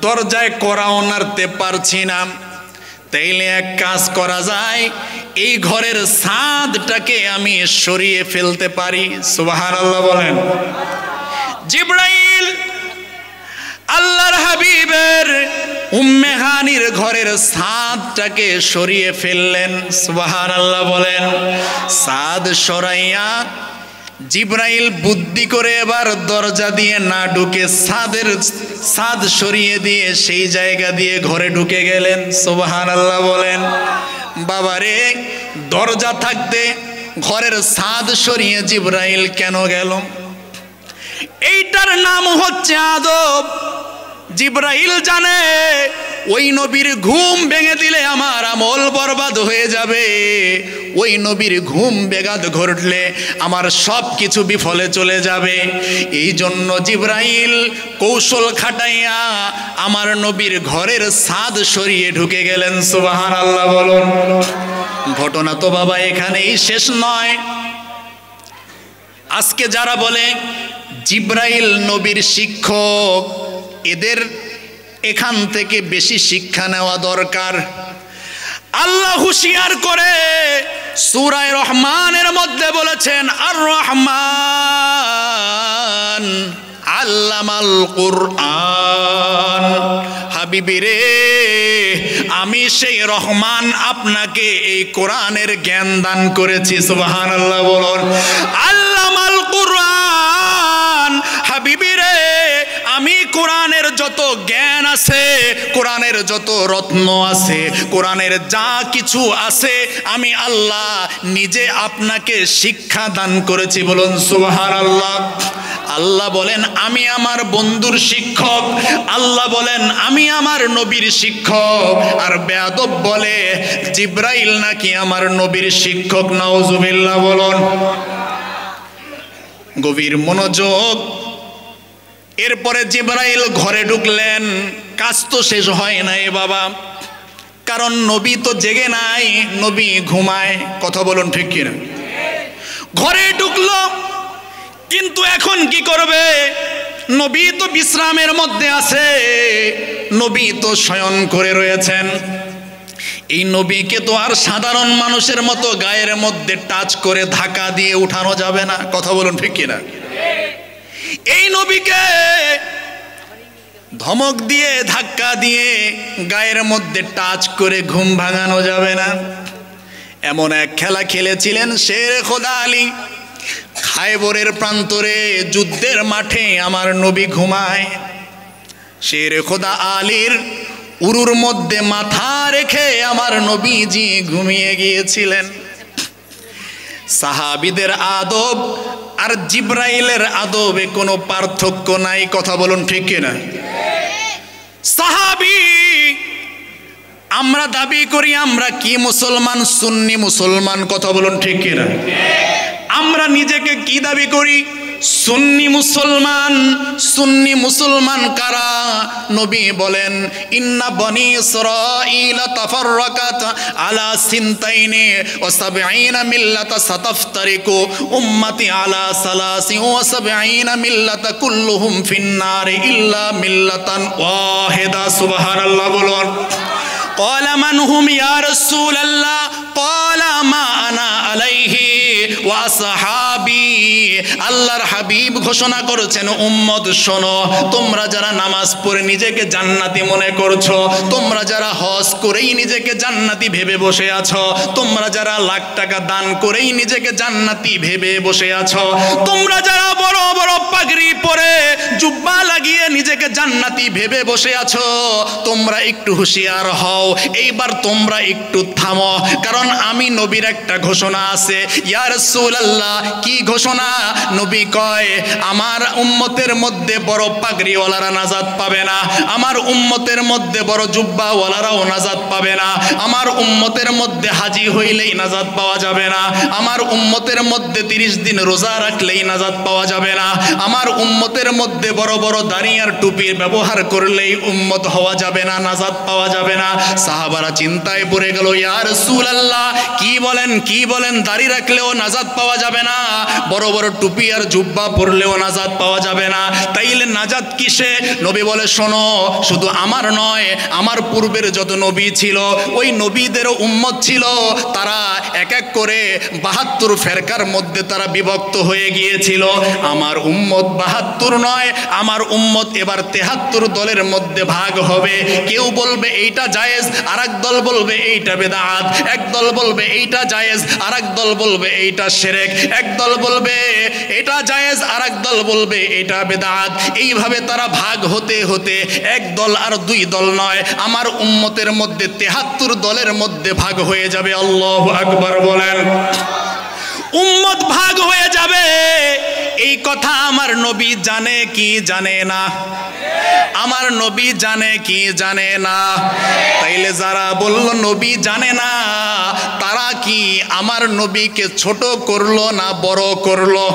দরজায় কড়াও নাড়তে পারছি না, তাইলে এক কাজ করা যায়, এই ঘরের ছাদটাকে আমি সরিয়ে ফেলতে পারি। সুবহানাল্লাহ বলেন। জিবরাইল আল্লাহর হাবিবের উম্মে হানির ঘরের ছাদটাকে সরিয়ে ফেললেন। সুবহানাল্লাহ বলেন। ছাদ সরাইয়া জিবরাইল বুদ্ধি করে এবার দরজা দিয়ে না ঢুকে ছাদ সরিয়ে দিয়ে সেই জায়গা দিয়ে ঘরে ঢুকে গেলেন। সুবহানাল্লাহ বলেন। বাবারে, দরজা থাকতে ঘরের ছাদ সরিয়ে জিবরাইল কেন গেল? এইটার নাম হচ্ছে আদব। জিবরাইল জানে ওই নবীর ঘুম ভেঙে দিলে আমার আমল বরবাদ হয়ে যাবে, ওই নবীর ঘুম বেঘাত ঘটলে আমার সব কিছু বিফলে চলে যাবে। এই জন্য জিবরাইল কৌশল খাটাইয়া আমার নবীর ঘরের ছাদ সরিয়ে ঢুকে গেলেন। সুবহানাল্লাহ বলুন। ঘটনা তো বাবা এখানেই শেষ নয়। আজকে যারা বলে জিবরাইল নবীর শিক্ষক, এদের এখান থেকে বেশি শিক্ষা নেওয়া দরকার। আল্লাহ হুঁশিয়ার করে সূরা রহমানের মধ্যে বলেছেন, আর রহমান আল্লামাল কুরআন। হাবিবি রে, আমি সেই রহমান আপনাকে এই কোরআনের জ্ঞান দান করেছি। সুবহানাল্লাহ বলুন। আল্লামাল কুরআন। হাবিবি রে, আমি কোরআনের যত জ্ঞান আছে, কোরআনের যত রত্ন আছে, কোরআনের যা কিছু আছে, আমি আল্লাহ নিজে আপনাকে শিক্ষা দান করেছি। বলুন সুবহানাল্লাহ। আল্লাহ বলেন আমি আমার বন্ধুর শিক্ষক, আল্লাহ বলেন আমি আমার নবীর শিক্ষক। আর বেয়াদব বলে জিবরাইল নাকি আমার নবীর শিক্ষক। নাউজুবিল্লাহ বলুন। গভীর মনোযোগ। এরপরে জিবরাইল ঘরে ঢুকলেন। কাজ তো শেষ হয় নাই বাবা, কারণ নবী তো জেগে নাই, নবী ঘুমায়। কথা বলুন ঠিক কিনা? ঘরে ঢুকলো, কিন্তু এখন কি করবে? নবী তো বিশ্রামের মধ্যে আছে, নবী তো শয়ন করে রয়েছেন। এই নবীকে তো আর সাধারণ মানুষের মতো গায়ের মধ্যে টাচ করে ধাক্কা দিয়ে উঠানো যাবে না। কথা বলুন ঠিক কিনা? এই নবীকে ধমক দিয়ে ধাক্কা দিয়ে গায়ের মধ্যে টাচ করে ঘুম ভাঙানো যাবে না। এমন এক খেলা খেলেছিলেন শের খোদা আলী। খায়বরের প্রান্তরে যুদ্ধের মাঠে আমার নবী ঘুমায়। শের খোদা আলীর উরুর মধ্যে মাথা রেখে আমার নবীজি ঘুমিয়ে গিয়েছিলেন। সাহাবীদের আদব আর জিব্রাইলের আদবে কোনো পার্থক্য নাই। কথা বলুন ঠিক কিনা? সাহাবী, আমরা দাবি করি আমরা কি মুসলমান, সুন্নি মুসলমান। কথা বলুন ঠিক কিনা? আমরা নিজেকে কি দাবি করি? সুন্নি মুসলমান। সুন্নি মুসলমান কারা? নবী বলেন ইন্না বনি ইসরাঈল তাফাররাকাত আলা সিনতাইনি ওয়া সাবঈনা মিল্লাতা সাতাফতারিকু উম্মতি আলা সালাসিন ওয়া সাবঈনা মিল্লাতা কুল্লুহুম ফিন্নার ইল্লা মিল্লাতান ওয়াহিদা। সুবহানাল্লাহ বলুন। قال من هم يا رسول الله قال ما انا عليه ওয়াসহাবি। আল্লাহর হাবিব ঘোষণা করেছেন উম্মত শোনো, তোমরা যারা নামাজ পড়ে নিজেকে জান্নাতি মনে করছো, তোমরা যারা হজ করেই নিজেকে জান্নাতি ভেবে বসে আছো, তোমরা যারা লাখ টাকা দান করেই নিজেকে জান্নাতি ভেবে বসে আছো, তোমরা যারা বড় বড় পাগড়ি পরে জুব্বা লাগিয়ে নিজেকে জান্নাতি ভেবে বসে আছো, তোমরা একটু হুঁশিয়ার হও। এইবার তোমরা একটু থামো, কারণ আমি নবীর একটা ঘোষণা আছে। ইয়া রাসূলুল্লাহ, কি ঘোষণা? নবী কয় আমার উম্মতের মধ্যে বড় পাগড়িওয়ালারা নাজাত পাবে না, আমার উম্মতের মধ্যে বড় জুব্বাওয়ালারাও নাজাত পাবে না, আমার উম্মতের মধ্যে হাজি হইলেই নাজাত পাওয়া যাবে না, আমার উম্মতের মধ্যে 30 দিন রোজা রাখলেই নাজাত পাওয়া যাবে না, আমার উম্মতের মধ্যে বড় বড় দাড়ি আর টুপির ব্যবহার করলেই উম্মত হওয়া যাবে না, নাজাত পাওয়া যাবে না। সাহাবারা চিন্তায় পড়ে গেল, ইয়া রাসূলুল্লাহ কি বলেন, কি বলেন? দাড়ি রাখলেও নাজাত পাওয়া যাবে না, বড় বড় টুপি আর জুব্বা পরলেও নাজাত পাওয়া যাবে না, তাইলে নাজাত কিসে? নবী বলে শোনো, শুধু আমার নয়, আমার পূর্বের যত নবী ছিল ওই নবীদেরও উম্মত ছিল, তারা এক এক করে 72 ফেরকার মধ্যে তারা বিভক্ত হয়ে গিয়েছিল। আমার উম্মত 72 নয়, আমার উম্মত এবার 73 দলের মধ্যে ভাগ হবে। কেউ বলবে এইটা জায়েজ, আরেক দল বলবে এইটা বেদাত, এক দল বলবে এইটা জায়েজ, আরেক দল বলবে এইটা শিরক, এক দল বলবে এটা জায়েজ, আরেক দল বলবে এটা বেদাত। এইভাবে তারা ভাগ হতে হতে এক দল আর 2 দল নয়, আমার উম্মতের মধ্যে 73 দলের মধ্যে ভাগ হয়ে যাবে। আল্লাহু আকবার বলেন। উম্মত ভাগ হয়ে যাবে, এই কথা আমার নবী জানে কি জানে না? আমার নবী জানে কি জানে না? তাইলে যারা বলল নবী জানে না, তারা কি আমার নবীকে ছোট করলো না বড় করলো?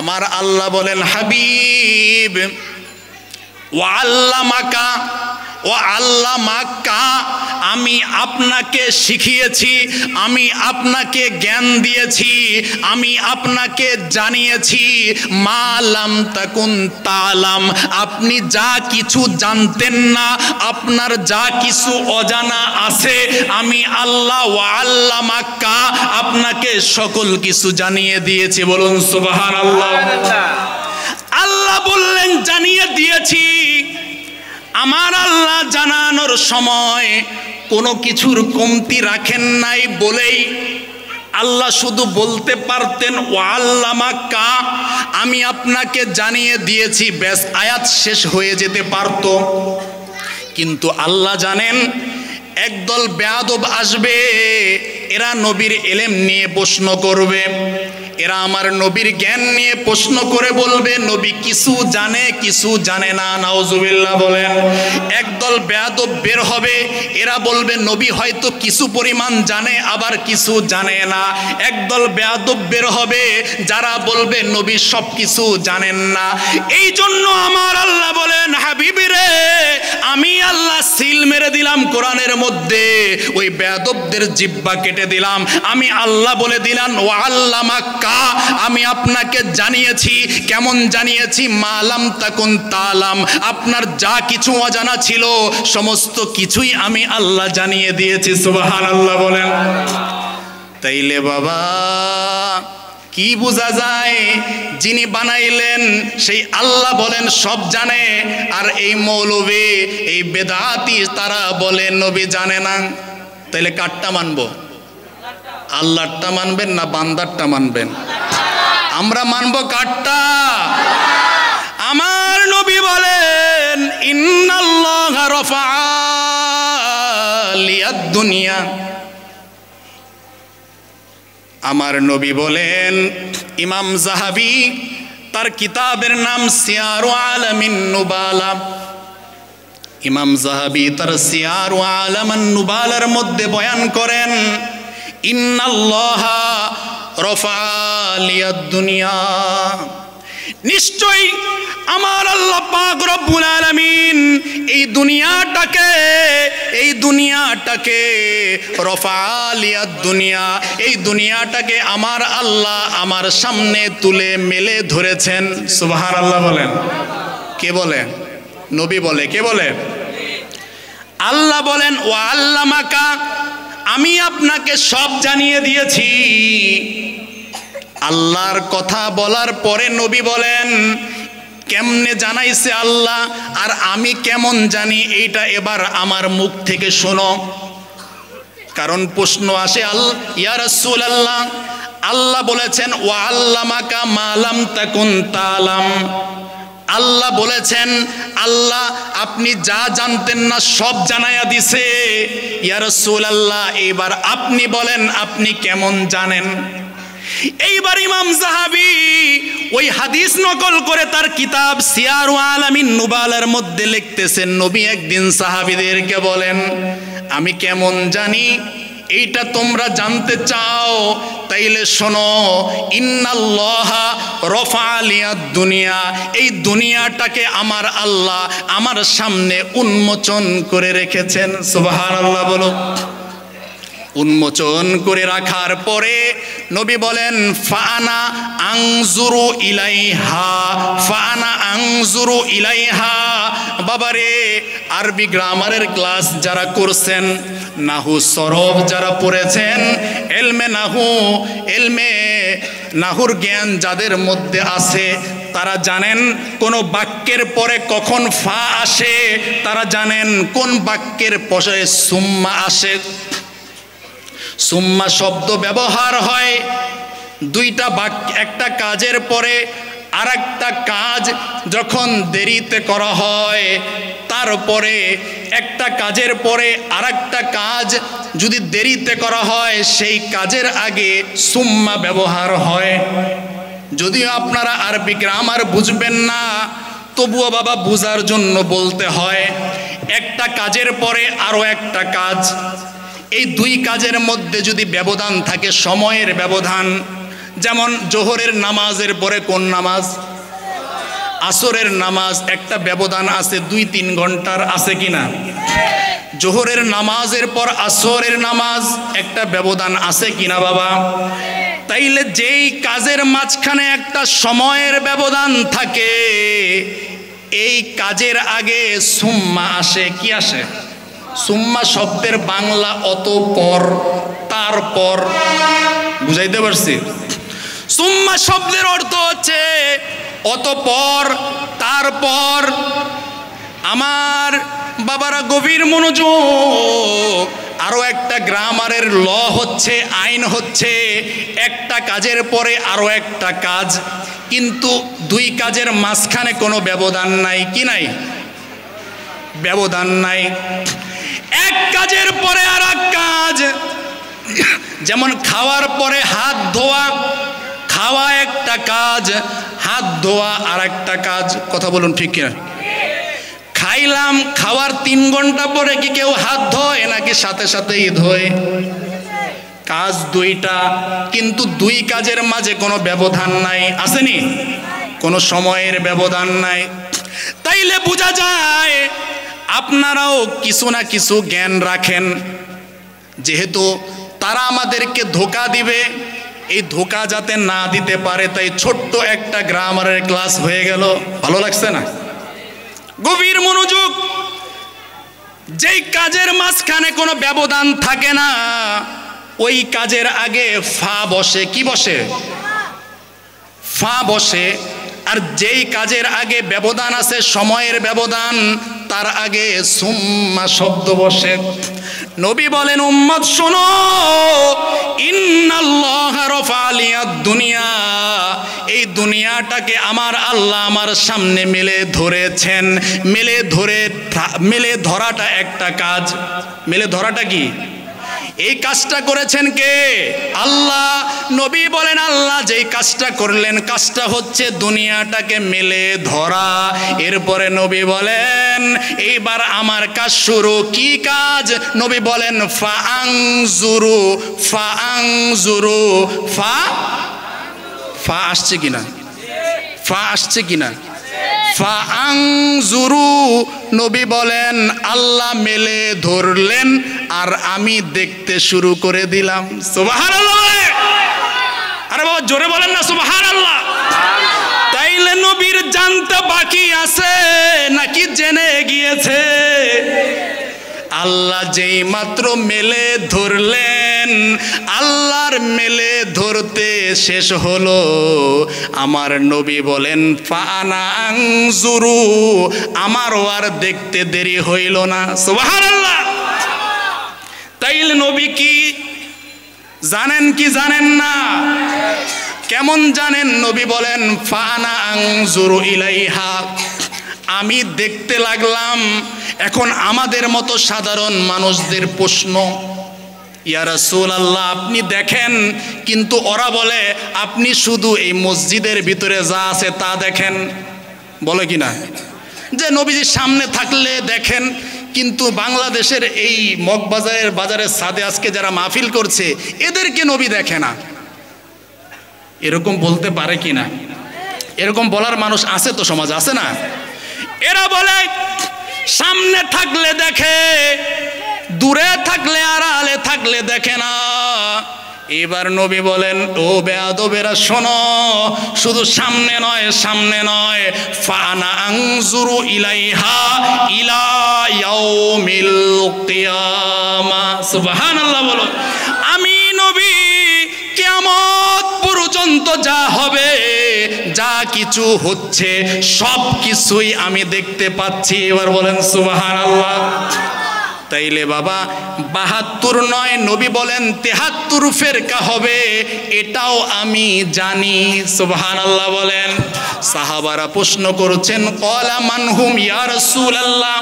আমার আল্লাহ বলেন হাবিব ওয়াল্লামাকা ও আল্লাহ মাক্কা, আমি আপনাকে শিখিয়েছি, আমি আপনাকে জ্ঞান দিয়েছি, আমি আপনাকে জানিয়েছি মা লাম তাকুন তালাম, আপনি যা কিছু জানতেন না, আপনার যা কিছু অজানা আছে, আমি আল্লাহ ওয়া আল্লাহ মাক্কা আপনাকে সকল কিছু জানিয়ে দিয়েছি। বলুন সুবহানাল্লাহ। আল্লাহ বললেন জানিয়ে দিয়েছি। আমার আল্লাহ জানানোর সময় কোনো কিছুর কমতি রাখেন নাই বলেই আল্লাহ শুধু বলতে পারতেন ওয়াল্লামাকা, আমি আপনাকে জানিয়ে দিয়েছি, ব্যাস আয়াত শেষ হয়ে যেতে পারত। কিন্তু আল্লাহ জানেন একদল বেয়াদব আসবে, এরা নবীর ইলম নিয়ে প্রশ্ন করবে, এরা আমার নবীর জ্ঞান নিয়ে প্রশ্ন করে বলবে নবী কিছু জানে কিছু জানে না। নাউজুবিল্লাহ বলেন। একদল বেয়াদব বের হবে, এরা বলবে নবী হয়তো কিছু পরিমাণ জানে আবার কিছু জানে না। একদল বেয়াদব বের হবে যারা বলবে নবী সব কিছু জানেন না। এই জন্য আমার আল্লাহ বলেন হাবিবিরে, আমি আল্লাহ সিল মেরে দিলাম কোরআনের মধ্যে, ওই বেয়াদবদের জিহ্বা কেটে দিলাম। আমি আল্লাহ বলে দিলাম ওয়াল্লামাকা, আমি আপনাকে জানিয়েছি। কেমন জানিয়েছি? মালাম তাকুন তালাম, আপনার যা কিছু অজানা ছিল সমস্ত কিছুই আমি আল্লাহ জানিয়ে দিয়েছি। সুবহানাল্লাহ বলেন। তাইলে বাবা কি বোঝা যায়? যিনি বানাইলেন সেই আল্লাহ বলেন সব জানে, আর এই মৌলবী এই বেদাতি তারা বলে নবী জানে না। তাইলে কারটা মানবো? আল্লাহরটা মানবেন না বান্দারটা মানবেন? আমরা মানবো কারটা? আমার নবী বলেন ইন্নাল্লাহা রাফা'a লিয়াদ দুনিয়া আমার নবী বলেন, ইমাম যাহাবী তার কিতাবের নাম সিয়ারু আলামিন নুবালা, ইমাম যাহাবী তার সিয়ারু আলামান নুবালার মধ্যে বয়ান করেন, ইন্নাল্লাহা রাফা লিয়াদ দুনিয়া, নিশ্চয়ই আমার আল্লাহ পাক রব্বুল আলামিন এই দুনিয়াটাকে রাফা লিয়াদ দুনিয়া, এই দুনিয়াটাকে আমার আল্লাহ আমার সামনে তুলে মেলে ধরেছেন। সুবহানাল্লাহ বলেন। কে বলে? নবী বলে। কে বলে? আল্লাহ বলেন, ওয়া আল্লামাকা, আমি আপনাকে সব জানিয়ে দিয়েছি। আল্লাহর কথা বলার পরে নবী বলেন, কেমনে জানাইছে আল্লাহ আর আমি কেমন জানি, এইটা এবার আমার মুখ থেকে শোনো। কারণ প্রশ্ন আসে, ইয়া রাসূলুল্লাহ, আল্লাহ বলেছেন ওয়া আল্লামাকা মা লাম তাকুন তাআলাম, আল্লাহ বলেছেন আল্লাহ আপনি যা জানতেন না সব জানায়া দিছে। ইয়া রাসূলুল্লাহ, এবার আপনি বলেন আপনি কেমন জানেন। এইবার ইমাম যাহাবী ওই হাদিস নকল করে তার কিতাব সিয়ারু আলামিন নুবালার মধ্যে লিখতেছেন, নবী একদিন সাহাবীদেরকে বলেন, আমি কেমন জানি এইটা তোমরা জানতে চাও, তাইলে শোনো, ইন্নাল্লাহা রাফা লিয়াদ দুনিয়া, এই দুনিয়াটাকে আমার আল্লাহ আমার সামনে উন্মোচন করে রেখেছেন। সুবহানাল্লাহ বলো। উন্মোচন করে রাখার পরে নবী বলেন, ফাআনা আনজুরু ইলাইহা, ফাআনা আনজুরু ইলাইহা। বাবারে, আরবি গ্রামারের ক্লাস যারা করছেন, নাহু সরফ যারা পড়েছেন, নাহুর জ্ঞান যাদের মধ্যে আছে, তারা জানেন কোন বাক্যের পরে কখন ফা আসে, তারা জানেন কোন বাক্যের পরে সুম্মা আসে। সুম্মা শব্দ ব্যবহার হয় দুইটা বাক্য, একটা কাজের পরে আর একটা কাজ যখন দেরিতে করা হয়, তারপরে একটা কাজের পরে আর একটা কাজ যদি দেরিতে করা হয়, সেই কাজের আগে সুম্মা ব্যবহার হয়। যদিও আপনারা আরবি গ্রামার বুঝবেন না, তবুও বাবা বুঝার জন্য বলতে হয়, একটা কাজের পরে আরও একটা কাজ, এই দুই কাজের মধ্যে যদি ব্যবধান থাকে, সময়ের ব্যবধান, যেমন জোহরের নামাজের পরে কোন নামাজ? আসরের নামাজ, একটা ব্যবধান আছে 2-3 ঘন্টার, আছে কিনা? জোহরের নামাজের পর আসরের নামাজ একটা ব্যবধান আছে কিনা বাবা? তাইলে যেই কাজের মাঝখানে একটা সময়ের ব্যবধান থাকে, এই কাজের আগে সুম্মা আসে। কি আসে? সুম্মা শব্দের বাংলা অতঃপর, তারপর। বুঝাইতে পারছি? সুম্মা শব্দের অর্থ হচ্ছে অতঃপর, তারপর। আমার বাবারা গভীর মনোযোগ, আরো একটা গ্রামারের ল হচ্ছে, আইন হচ্ছে, একটা কাজের পরে আরো একটা কাজ, কিন্তু দুই কাজের মাঝখানে কোনো ব্যবধান নাই। কি নাই? ব্যবধান নাই। এক কাজের পরে আর এক কাজ, যেমন খাওয়ার পরে হাত ধোয়া, খাওয়া একটা কাজ, হাত ধোয়া আর একটা কাজ। কথা বলুন ঠিক কিনা? খাইলাম, খাওয়ার 3 ঘন্টা পরে কি কেউ হাত ধোয় নাকি সাথে সাথেই ধোয়? কাজ দুইটা, কিন্তু দুই কাজের মাঝে কোনো ব্যবধান নাই। আসেনি? কোনো সময়ের ব্যবধান নাই। তাইলে বোঝা যায় আপনারাও কিছু না কিছু জ্ঞান রাখেন, যেহেতু তারা আমাদেরকে ধোঁকা দিবে, এই ধোঁকা যাতে না দিতে পারে, তাই ছোট্ট একটা গ্রামারের ক্লাস হয়ে গেল। ভালো লাগছে না? গভীর মনোযোগ। যেই কাজের মাঝখানে কোনো ব্যবধান থাকে না, ওই কাজের আগে ফা বসে। কি বসে? ফা বসে। আর যেই কাজের আগে ব্যবধান আছে, সময়ের ব্যবধান, তার আগে সুম্মা শব্দ বসে। নবী বলেন, উম্মত শোনো, ইন্নাল্লাহা রাফা লিয়াদ দুনিয়া, এই দুনিয়াটাকে আমার আল্লাহ আমার সামনে মেলে ধরেছেন। মেলে ধরাটা একটা কাজ। মেলে ধরাটা কি? এই কাজটা করেছেন কে? আল্লাহ। নবী বলেন আল্লাহ যেই কাজটা করলেন কাজটা হচ্ছে দুনিয়াটাকে মেলে ধরা। এরপরে নবী বলেন এইবার আমার কাজ শুরু। কি কাজ? নবী বলেন ফাআনজুরু ফাআনজুরু। ফা আসছে কিনা? ফা আসছে কিনা? ফাআনজুরু। নবী বলেন আল্লাহ মেলে ধরলেন আর আমি দেখতে শুরু করে দিলাম। সুবহানাল্লাহ। আরে বাবা জোরে বলেন না সুবহানাল্লাহ। তাইলে নবীর জানতে বাকি আছে নাকি জেনে গিয়েছে? আল্লাহ যেই মাত্র মেলে ধরলেন, আল্লাহর মেলে ধরতে শেষ হলো, আমার নবী বলেন ফাআনা আনজুরু, আমারও আর দেখতে দেরি হইল না। সুবহানাল্লাহ। তাইলে নবী কি জানেন কি জানেন না? কেমন জানেন? নবী বলেন ফাআনা আনজুরু ইলাইহা, আমি দেখতে লাগলাম। এখন আমাদের মতো সাধারণ মানুষদের প্রশ্ন, ইয়া রাসূলুল্লাহ আপনি দেখেন, কিন্তু ওরা বলে আপনি শুধু এই মসজিদের ভিতরে যা আছে তা দেখেন। বলে কি না যে নবীজির সামনে থাকলে দেখেন, কিন্তু বাংলাদেশের এই মগবাজারের বাজারের ছাদে আজকে যারা মাহফিল করছে এদেরকে নবী দেখে না। এরকম বলতে পারে কি না? এরকম বলার মানুষ আছে তো সমাজে, আছে না? এরা বলে সামনে থাকলে দেখে, দূরে থাকলে আড়ালে থাকলে দেখে না। এবার নবী বলেন ও বেয়াদবেরা শোনো, শুধু সামনে নয়, সামনে নয়, ফানা আনজুরু ইলাইহা ইলা ইয়াউমিল কিয়ামা। সুবহানাল্লাহ বলো। আমি নবী কিয়ামত পর্যন্ত যা হবে, যা কিছু হচ্ছে সব কিছুই আমি দেখতে পাচ্ছি। এবার বলেন সুবহানাল্লাহ। তাইলে বাবা ৭২ নয়, নবী বলেন ৭৩ ফেরকা হবে, এটাও আমি জানি। সুবহানাল্লাহ বলেন। সাহাবারা প্রশ্ন করছেন ক্বালা মানহুম ইয়া রাসূলুল্লাহ,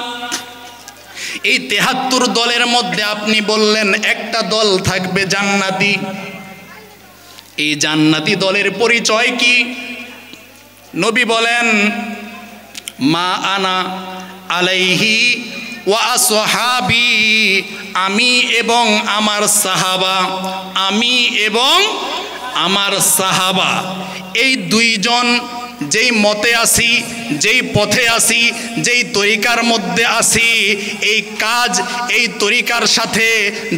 এই ৭৩ দলের মধ্যে আপনি বললেন একটা দল থাকবে জান্নাতি, এই জান্নাতি দলের পরিচয় কি? নবী বলেন মা আনা আলাইহি ওয়া আসহাবি, আমি এবং আমার সাহাবা, আমি এবং আমার সাহাবা, এই দুইজন যেই মতে আসি, যেই পথে আসি, যেই তরিকার মধ্যে আসি, এই কাজ এই তরিকার সাথে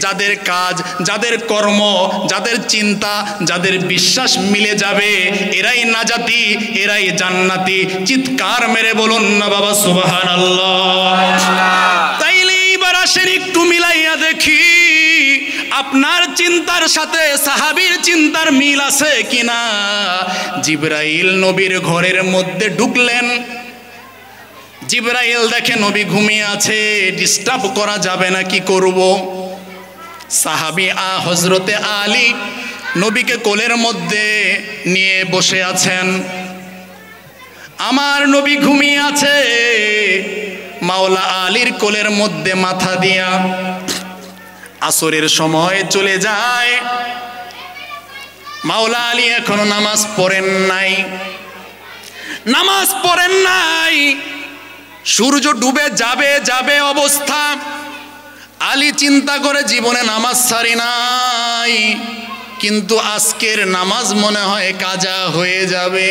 যাদের কাজ, যাদের কর্ম, যাদের চিন্তা, যাদের বিশ্বাস মিলে যাবে, এরাই নাজাতি, এরাই জান্নাতি। চিৎকার মেরে বলুন না বাবা সুবহানাল্লাহ। তাইলে এইবার আসেন একটু মিলাইয়া দেখি আপনার চিন্তার সাথে সাহাবীর চিন্তার মিল আছে কিনা। জিবরাইল নবীর ঘরের মধ্যে ঢুকলেন, জিবরাইল দেখে নবী ঘুমিয়ে আছে, ডিস্টার্ব করা যাবে না, কি করব? সাহাবী হযরতে আলী নবীকে কোলের মধ্যে নিয়ে বসে আছেন। আমার নবী ঘুমিয়ে আছে, মাওলা আলীর কোলের মধ্যে মাথা দিয়া। আসরের সময় চলে যায়, মাওলা আলী এখনো নামাজ পড়েন নাই, নামাজ পড়েন নাই। সূর্য ডুবে যাবে যাবে অবস্থা। আলী চিন্তা করে জীবনে নামাজ ছাড়ি নাই, কিন্তু আজকের নামাজ মনে হয় কাজা হয়ে যাবে।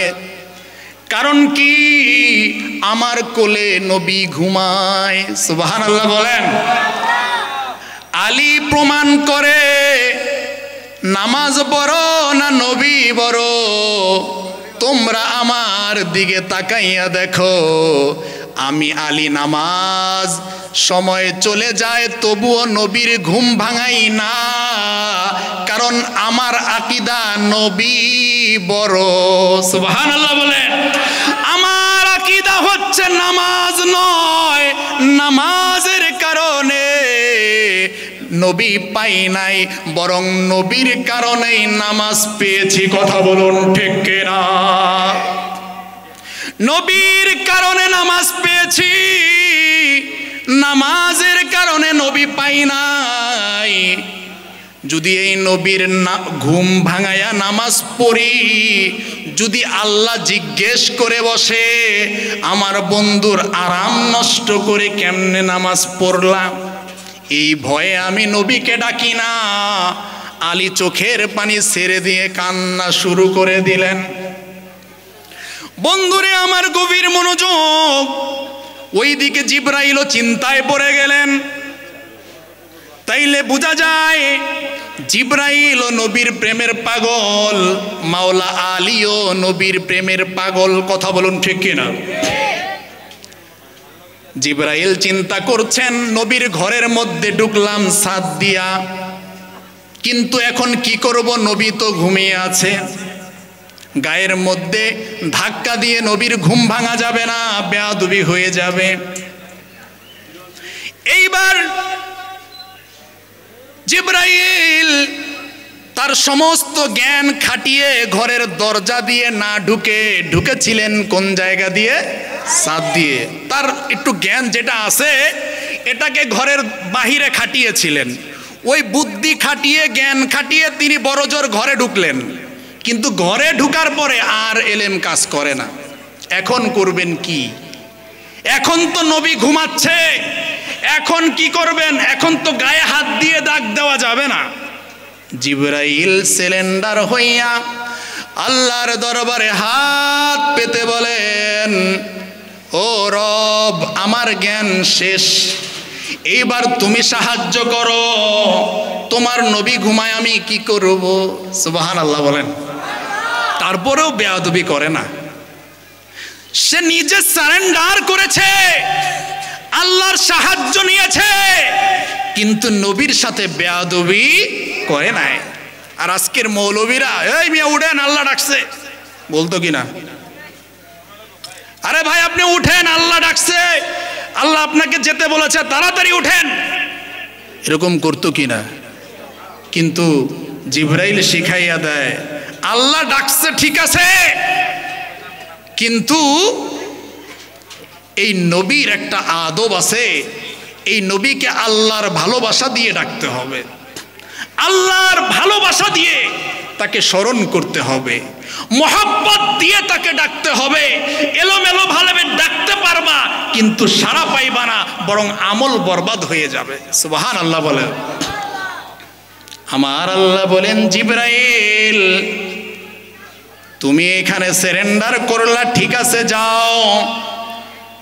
কারণ কি? আমার কোলে নবী ঘুমায়। সুবহানাল্লাহ বলেন। আলী প্রমাণ করে নামাজ বড় না নবী বড়? তোমরা আমার দিকে তাকাইয়া দেখো, আমি আলী নামাজ সময় চলে যায় তবুও নবীর ঘুম ভাঙাই না, কারণ আমার আকীদা নবী বড়। সুবহানাল্লাহ বলেন। আমার আকীদা হচ্ছে নামাজ নয়, নামাজের কারণে নবী পাই নাই, বরং নবীর কারণেই নামাজ পেয়েছি। কথা বলুন ঠিক কিনা? নবীর কারণে নামাজ পেয়েছি, নামাজের কারণে নবী পাই নাই। যদি এই নবীর ঘুম ভাঙায়া নামাজ পড়ি, যদি আল্লাহ জিজ্ঞেস করে বসে আমার বন্ধুর আরাম নষ্ট করে কেমনে নামাজ পড়লাম, এই ভয়ে আমি নবীকে ডাকি না। আলী চোখের পানি ছেড়ে দিয়ে কান্না শুরু করে দিলেন। বন্ধুরে আমার গভীর মনোযোগ, ওইদিকে জিবরাইলও চিন্তায় পড়ে গেলেন। তাইলে বোঝা যায় জিবরাইল ও নবীর প্রেমের পাগল, মাওলা আলীও নবীর প্রেমের পাগল। কথা বলুন ঠিক কিনা? জিবরাইল চিন্তা করছেন, নবীর ঘরের মধ্যে ঢুকলাম ছাদ দিয়া, কিন্তু এখন কি করব, নবী তো ঘুমিয়ে আছে। গায়ের মধ্যে ধাক্কা দিয়ে নবীর ঘুম ভাঙা যাবে না, বেয়াদবি হয়ে যাবে। এইবার জিবরাইল তার সমস্ত জ্ঞান খাটিয়ে ঘরের দরজা দিয়ে না ঢুকেছিলেন কোন জায়গা দিয়ে? ছাদ দিয়ে। তার একটু জ্ঞান যেটা আছে এটাকে ঘরের বাহিরে খাটিয়েছিলেন। ওই বুদ্ধি খাটিয়ে জ্ঞান খাটিয়ে তিনি বড়জোর ঘরে ঢুকলেন, কিন্তু ঘরে ঢুকার পরে আর এলেম কাজ করে না। এখন করবেন কি? এখন তো নবী ঘুমাচ্ছে, এখন কি করবেন? এখন তো গায়ে হাত দিয়ে দাগ দেওয়া যাবে না। জিবরাইল সিলিন্ডার হইয়া আল্লাহর দরবারে হাত পেতে বলেন, ও রব, আমার জ্ঞান শেষ, এইবার তুমি সাহায্য করো, তোমার নবী ঘুমায়, আমি কি করব? সুবহানাল্লাহ বলেন। তারপরেও বেয়াদবি করে না, সে নিজে সারেন্ডার করেছে, আল্লাহর সাহায্য নিয়েছে, কিন্তু নবীর সাথে বেয়াদবি করে নাই। আর আজকের মৌলবীরা, এই মিয়া উঠেন, আল্লাহ ডাকছে, বলতো কিনা? আরে ভাই আপনি উঠেন, আল্লাহ ডাকছে, আল্লাহ আপনাকে যেতে বলেছে, তাড়াতাড়ি উঠেন, এরকম করতো কিনা? কিন্তু জিবরাইল শিখাইয়া দেয়, আল্লাহ ডাকছে ঠিক আছে, কিন্তু এই নবীর একটা আদব আছে, এই নবীকে আল্লাহর ভালোবাসা দিয়ে ডাকতে হবে, আল্লাহর ভালোবাসা দিয়ে তাকে স্মরণ করতে হবে, মোহাব্বত দিয়ে তাকে ডাকতে হবে। এলোমেলো ভাবে ডাকতে পারবা কিন্তু সাড়া পাইবা না, বরং আমল বরবাদ হয়ে যাবে। সুবহানাল্লাহ বলেন। আমার আল্লাহ বলেন, জিবরাইল তুমি এখানে সারেন্ডার করলা, ঠিক আছে, যাও,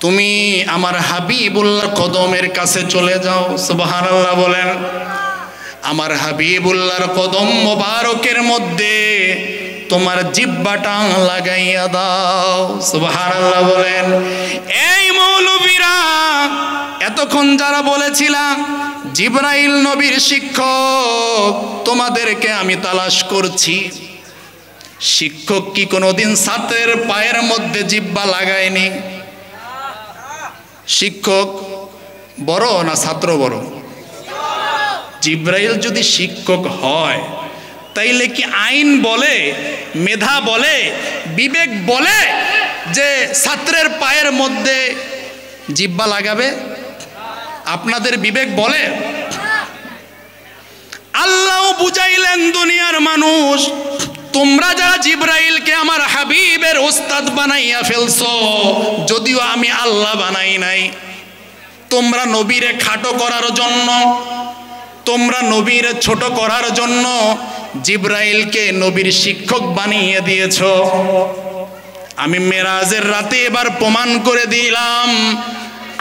তুমি আমার হাবিবুল্লাহ কদমের কাছে চলে যাও। সুবহানাল্লাহ বলেন। আমার হাবিবুল্লাহর কদম মোবারকের মধ্যে তোমার জিহ্বাটা লাগাইয়া দাও। সুবহানাল্লাহ বলেন। এই মৌলবীরা এতক্ষণ যারা বলেছিলাম জিবরাইল নবীর শিক্ষক, তোমাদেরকে আমি তালাশ করছি, শিক্ষক কি কোনোদিন ছাত্রের পায়ের মধ্যে জিহ্বা লাগায়নি? শিক্ষক বড় না ছাত্র বড়? জিবরাইল যদি শিক্ষক হয় তাইলে কি আইন বলে, মেধা বলে, বিবেক বলে যে ছাত্রের পায়ের মধ্যে জিহ্বা লাগাবে? আপনাদের বিবেক বলে? আল্লাহ বুঝাইলেন দুনিয়ার মানুষ, তোমরা যারা জিবরাইলকে আমার হাবিবের ওস্তাদ বানাইয়া ফেলছো, যদিও আমি আল্লাহ বানাই নাই, তোমরা নবীরে খাটো করার জন্য, তোমরা নবীরে ছোট করার জন্য জিবরাইলকে নবীর শিক্ষক বানিয়ে দিয়েছো। আমি মেরাজের রাতে এবার প্রমাণ করে দিলাম,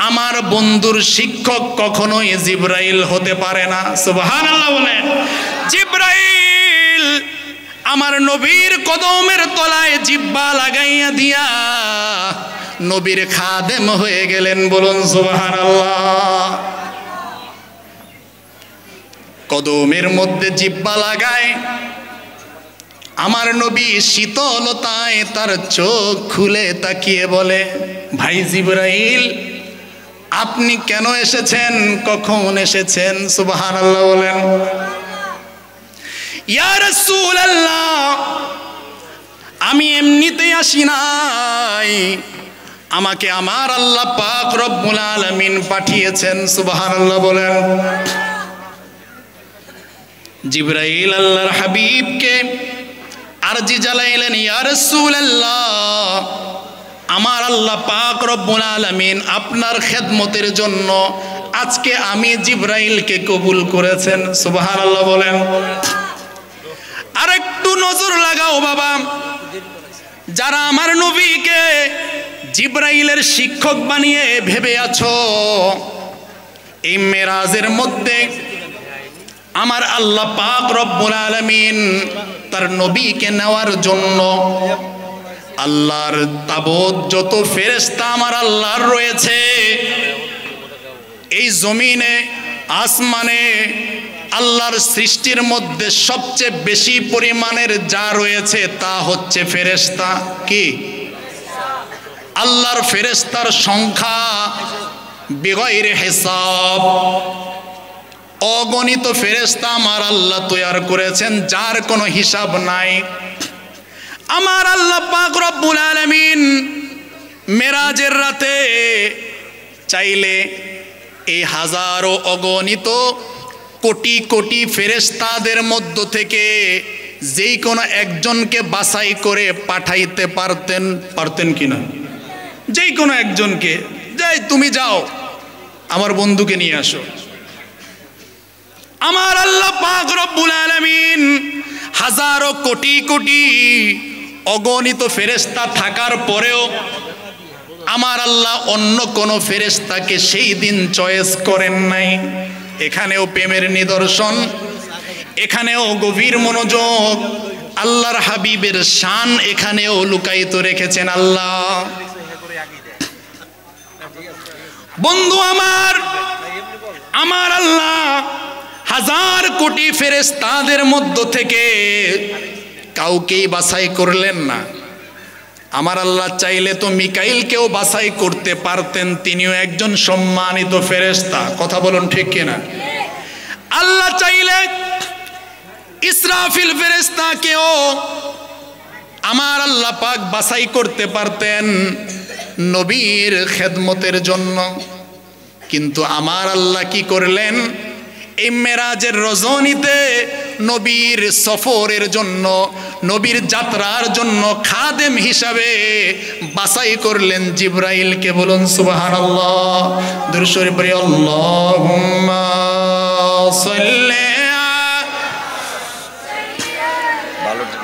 আমার বন্ধুর শিক্ষক কখনোই জিবরাইল হতে পারে না। সুবহানাল্লাহ বলেন। জিবরাইল আমার নবীর কদমের তলায় জিহ্বা লাগাইয়া দিয়া নবীর খাদেম হয়ে গেলেন। বলুন সুবহানাল্লাহ। কদমের মধ্যে জিহ্বা লাগায় আমার নবী শীতলতায় তার চোখ খুলে তাকিয়ে বলে, ভাই জিবরাইল আপনি কেন এসেছেন, কখন এসেছেন? সুবহানাল্লাহ বলেন। ইয়া রাসূলুল্লাহ আমি এমনিতেই আসি নাই, আমাকে আমার আল্লাহ পাক রব্বুল আলামিন পাঠিয়েছেন। সুবহানাল্লাহ বলেন। জিবরাইল আল্লাহর হাবিবকে আরজি জ্বালাইলেন, ইয়া রাসূলুল্লাহ, আমার আল্লাহ পাক রব্বুল আলামিন আপনার খেদমতের জন্য আজকে আমি জিবরাইলকে কবুল করেছেন। সুবহানাল্লাহ বলেন। আর একটু নজর লাগাও বাবা, যারা আমার নবীকে জিবরাইলের শিক্ষক বানিয়ে ভেবে আছো, এই মেরাজের মধ্যে আমার আল্লাহ পাক রব্বুল আলামিন তার নবীকে নেওয়ার জন্য আল্লাহর তাবৎ যত ফেরেশতা আমার আল্লাহর রয়েছে, এই জমিনে আসমানে আল্লাহর সৃষ্টির মধ্যে সবচেয়ে বেশি পরিমাণের যা রয়েছে তা হচ্ছে ফেরেশতা। কি? আল্লাহর ফেরেশতার সংখ্যা বিগয়রে হিসাব, অগণিত ফেরেশতা আমার আল্লাহ তৈয়ার করেছেন, যার কোনো হিসাব নাই। আমার আল্লাহ পাক রব্বুল আলামিন মেরাজের রাতে চাইলে এই হাজারো অগণিত কোটি কোটি ফেরেশতাদের মধ্য থেকে যেই কোনো একজনকে বাছাই করে পাঠাইতে পারতেন কিনা? যেই কোনো একজনকে, যাই তুমি যাও আমার বন্ধুকে নিয়ে আসো। আমার আল্লাহ পাক রব্বুল আলামিন হাজারো কোটি কোটি অগণিত ফেরেশতা থাকার পরেও আমার আল্লাহ অন্য কোনো ফেরেশতাকে সেই দিন চয়েস করেন নাই। এখানেও প্রেমের নিদর্শন, এখানেও গভীর মনোযোগ, আল্লাহর হাবিবের শান এখানেও লুকায়িত রেখেছেন আল্লাহ। বন্ধু আমার আল্লাহ হাজার কোটি ফেরেশতাদের মধ্য থেকে কাউকেই বাছাই করলেন না। আমার আল্লাহ চাইলে তো মিকাইলকেও বাছাই করতে পারতেন, তিনিও একজন সম্মানিত ফেরেশতা। কথা বলুন ঠিক কিনা? আল্লাহ চাইলে ইসরাফিল ফেরেশতাকেও আমার আল্লাহ পাক বাছাই করতে পারতেন নবীর খেদমতের জন্য, কিন্তু আমার আল্লাহ কি করলেন? এই মেরাজের রজনীতে নবীর সফরের জন্য, নবীর যাত্রার জন্য খাদেম হিসাবে বাছাই করলেন জিবরাইলকে। বলুন সুবহানাল্লাহ। দুরূদ শরীফ পড়ি, আল্লাহুম্মা সাল্লি।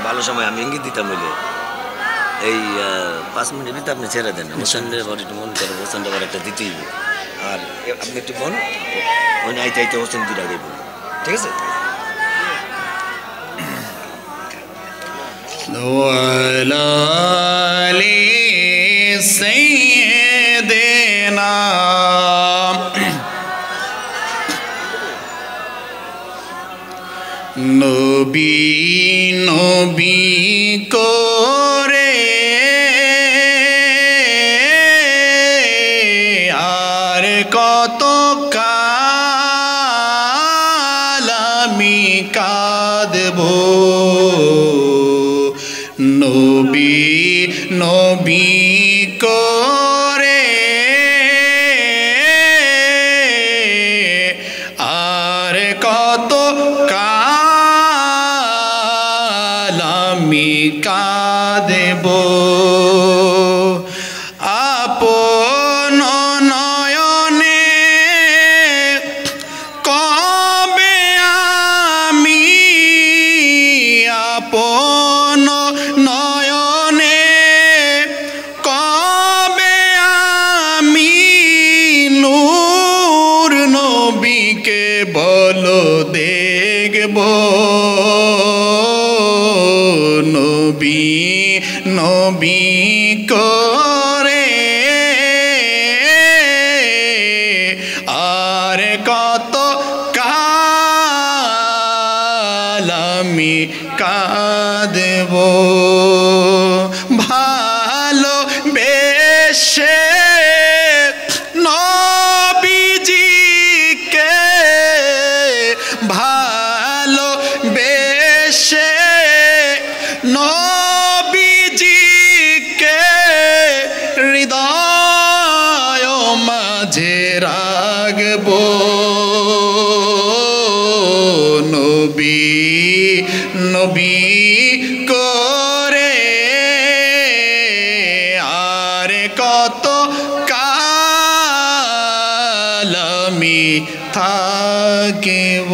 ভালো সময় আমি ইঙ্গিত দিতাম, হইলে এই 5 মিনিটের ভিতরে আপনি ছেড়ে দেন। হোসেনের বাড়ি একটু মন করে, হোসেনের বাড়ি একটা দিতেই, আর আপনি একটু বল ওই আইতে আইতে হোসেন দুটা গাইব, ঠিক আছে? নবী নবী করে আর কত কাল আমি কাঁদব, নবী নবী করে আর কত কাল আমি কাঁদব, আপন নয়নে কবে আমি, আপন নয়নে কবে আমি নূর নবীকে বলো দেখব, নবী নবী করে আর কত কাল আমি কাঁদব, ভালো বেশে নবীজিকে, ভালো বেশে নবীজিকে হৃদয় মাঝে রাখব, নবী নবী করে আর কত কাল আমি থাকিব।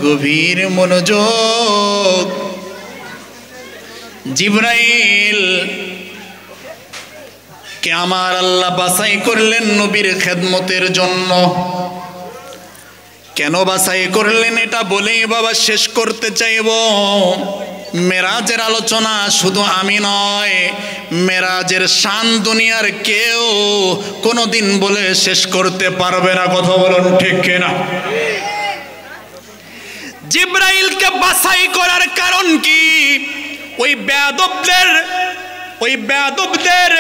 গভীর মনোযোগ। জিবরাইল কে আমার আল্লাহ বাছাই করলেন নবীর খেদমতের জন্য। কেন বাছাই করলেন এটা বলেই বাবা শেষ করতে চাইব। মেরাজের আলোচনা শুধু আমি নয়, মেরাজের শান দুনিয়ার কেউ কোনোদিন বলে শেষ করতে পারবে না। কথা বলুন ঠিক কিনা? জিবরাইলকে বাছাই করার কারণ কি? ওই বেয়াদবদের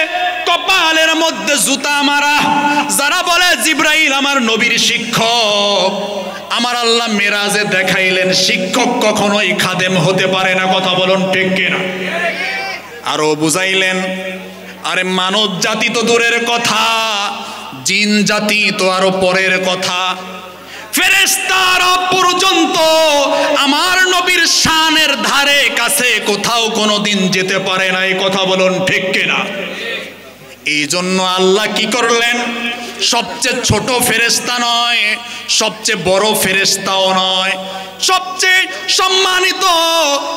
কপালের মধ্যে জুতা মারা, যারা বলে জিবরাইল আমার নবীর শিক্ষক। আমার আল্লাহ মেরাজে দেখাইলেন শিক্ষক কখনোই খাদেম হতে পারে না। কথা বলুন ঠিক কিনা? আরো বুঝাইলেন, আরে মানব জাতি তো দূরের কথা, জিন জাতি তো আরো পরের কথা। ফেরেশতারা পর্যন্ত আমার নবীর শানের ধারে কাছে কোথাও কোনোদিন যেতে পারে না। এই কথা বলুন ঠিক কিনা? এই জন্য আল্লাহ কি করলেন? সবচেয়ে ছোট ফেরেশতা নয়, সবচেয়ে বড় ফেরেশতাও নয়, সবচেয়ে সম্মানিত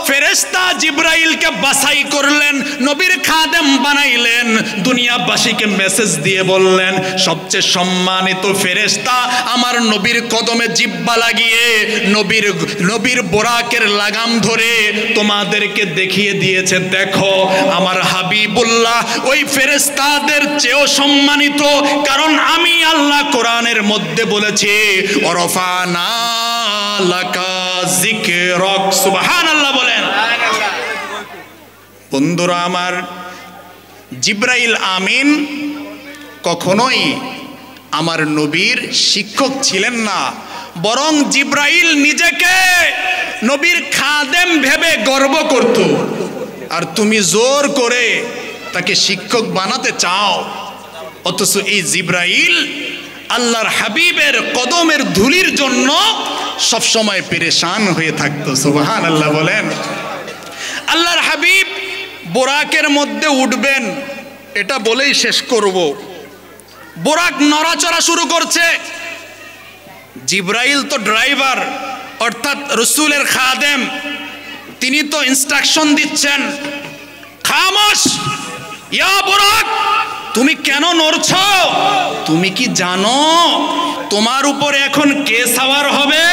ফেরেশতা জিবরাইলকে বাছাই করলেন, নবীর খাদেম বানাইলেন। দুনিয়াবাসীকে মেসেজ দিয়ে বললেন, সবচেয়ে সম্মানিত ফেরেশতা আমার নবীর কদমে জিব্বা লাগিয়ে নবীর বোরাকের লাগাম ধরে তোমাদেরকে দেখিয়ে দিয়েছে, দেখো আমার হাবিবুল্লাহ ওই ফেরেশতাদের চেয়েও সম্মানিত। কারণ আমি আল্লাহ কোরআনের মধ্যে বলেছি, ওরফানা লাকা যিকরাক। সুবহানাল্লাহ বলেন। বন্ধুরা আমার, জিবরাইল আমিন কখনোই আমার নবীর শিক্ষক ছিলেন না, বরং জিবরাইল নিজেকে নবীর খাদেম ভেবে গর্ব করত। আর তুমি জোর করে তাকে শিক্ষক বানাতে চাও। অথচ এই জিবরাইল আল্লাহর হাবিবের কদমের ধুলির জন্য সবসময় পেরেশান হয়ে থাকতো। সুবহানাল্লাহ বলেন। আল্লাহর হাবিব বোরাকের মধ্যে উঠবেন, এটা বলেই শেষ করব। বোরাক নড়াচড়া শুরু করছে। জিবরাইল তো ড্রাইভার, অর্থাৎ রসুলের খাদেম, তিনি তো ইনস্ট্রাকশন দিচ্ছেন, খামোশ ইয়া বোরাক, তুমি কেন নড়ছ? তুমি কি জানো তোমার উপরে এখন কে সাওয়ার হবে?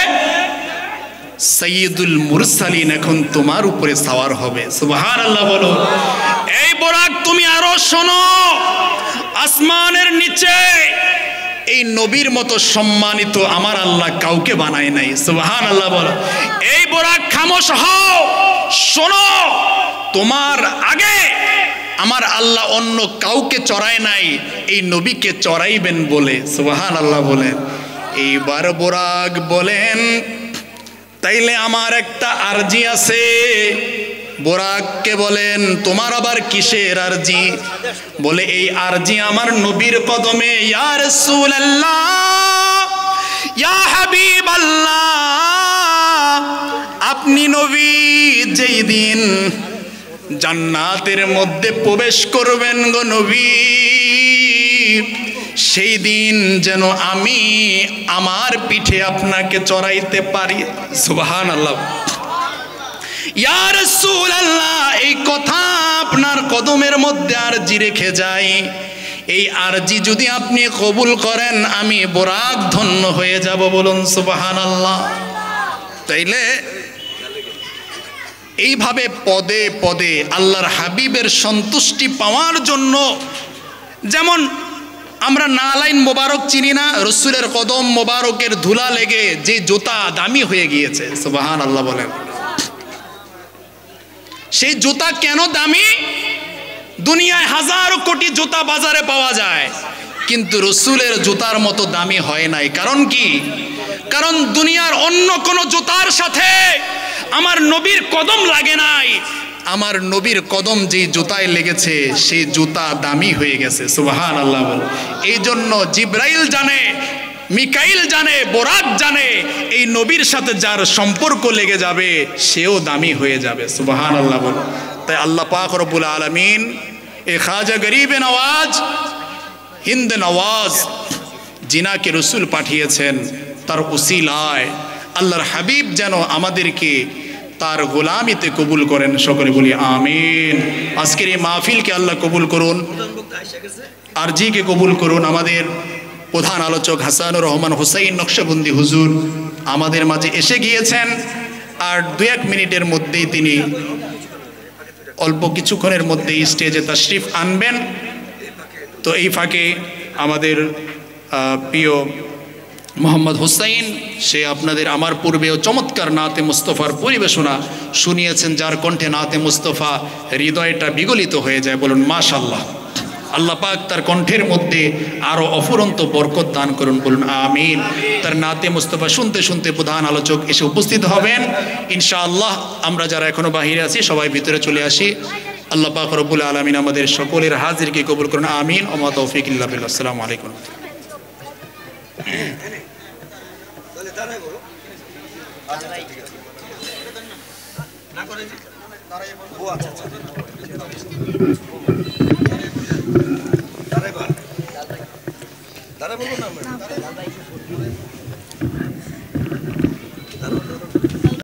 সাইয়্যিদুল মুরসালিন এখন তোমার উপরে সাওয়ার হবে। সুবহানাল্লাহ বলো। এই বোরাক তুমি আরো শোনো, আসমানের নিচে এই নবীর মতো সম্মানিত আমার আল্লাহ কাউকে বানায় নাই। সুবহানাল্লাহ বলো। এই বোরাক খামোশ হও, শোনো, তোমার আগে আমার আল্লাহ অন্য কাউকে চড়ায় নাই, এই নবীকে চড়াইবেন বলে। সুবহানাল্লাহ বলেন। এইবার বোরাক বলেন, তাইলে আমার একটা আরজি আছে। বোরাককে বলেন, তোমার আবার কিসের আরজি? বলে এই আরজি আমার নবীর কদমে। ইয়া রাসূলুল্লাহ, ইয়া হাবিবাল্লাহ, আপনি নবী যেই দিন জান্নাতের মধ্যে প্রবেশ করবেন গো নবী, সেই দিন যেন আমি আমার পিঠে আপনাকে চড়াইতে পারি। সুবহানাল্লাহ। ইয়া রাসূলুল্লাহ, এই কথা আপনার কদমের মধ্যে আরজি রেখে যাই। এই আরজি যদি আপনি কবুল করেন, আমি বোরাক ধন্য হয়ে যাব। বলুন সুবহানাল্লাহ। তাইলে এইভাবে পদে পদে আল্লাহর হাবিবের সন্তুষ্টি পাওয়ার জন্য, যেমন আমরা নালাইন মোবারক চিনি না, রসুলের কদম মোবারকের ধুলা লেগে যে জুতা দামি হয়ে গিয়েছে। সুবহানাল্লাহ বলেন। সেই জুতা কেন দামি? দুনিয়ায় হাজারো কোটি জুতা বাজারে পাওয়া যায়, কিন্তু রসুলের জুতার মতো দামি হয় নাই। কারণ কি? কারণ দুনিয়ার অন্য কোন জুতার সাথে আমার নবীর কদম লাগে নাই। আমার নবীর কদম যেই জুতায় লেগেছে সেই জুতা দামি হয়ে গেছে। সুবহানাল্লাহ বল। এই জন্য জিবরাইল জানে মিকাইল জানে, বোরাক জানে, এই নবীর সাথে যার সম্পর্ক লেগে যাবে সেও দামি হয়ে যাবে। সুবহানাল্লাহ বল। তাই আল্লাহ পাক রব্বুল আলামিন এই খাজা গরিবে নওয়াজ হিন্দ নওয়াজ জিনাকে রসুল পাঠিয়েছেন, তার উসিলায় আল্লাহর হাবিব যেন আমাদেরকে তার গোলামিতে কবুল করেন। সকলে বলি আমিন। আজকের এই মাহফিলকে আল্লাহ কবুল করুন, আরজিকে কবুল করুন। আমাদের প্রধান আলোচক হাসানুর রহমান হুসাইন নকশবন্দি হুজুর আমাদের মাঝে এসে গিয়েছেন, আর 2-1 মিনিটের মধ্যেই তিনি অল্প কিছুক্ষণের মধ্যেই স্টেজে তাশরিফ আনবেন। তো এই ফাঁকে আমাদের প্রিয় মোহাম্মদ হুসাইন, সে আপনাদের আমার পূর্বেও চমৎকার নাতে মুস্তফার পরিবেশনা শুনিয়েছেন, যার কণ্ঠে নাতে মুস্তফা হৃদয়টা বিগলিত হয়ে যায়। বলুন মাশাআল্লাহ। আল্লাহ পাক তার কণ্ঠের মধ্যে আরো অফুরন্ত বরকত দান করুন। বলুন আমিন। তার নাতে মুস্তফা শুনতে শুনতে প্রধান আলোচক এসে উপস্থিত হবেন ইনশাআল্লাহ। আমরা যারা এখনো বাহিরে আছি সবাই ভিতরে চলে আসি। আল্লাহ পাক রব্বুল আলামিন আমাদের সকলের হাজিরকে কবুল করুন। আমিন। ওয়া তৌফিক ইল্লা বিল্লাহ। আসসালামু আলাইকুম। দাঁড়াই বলবো না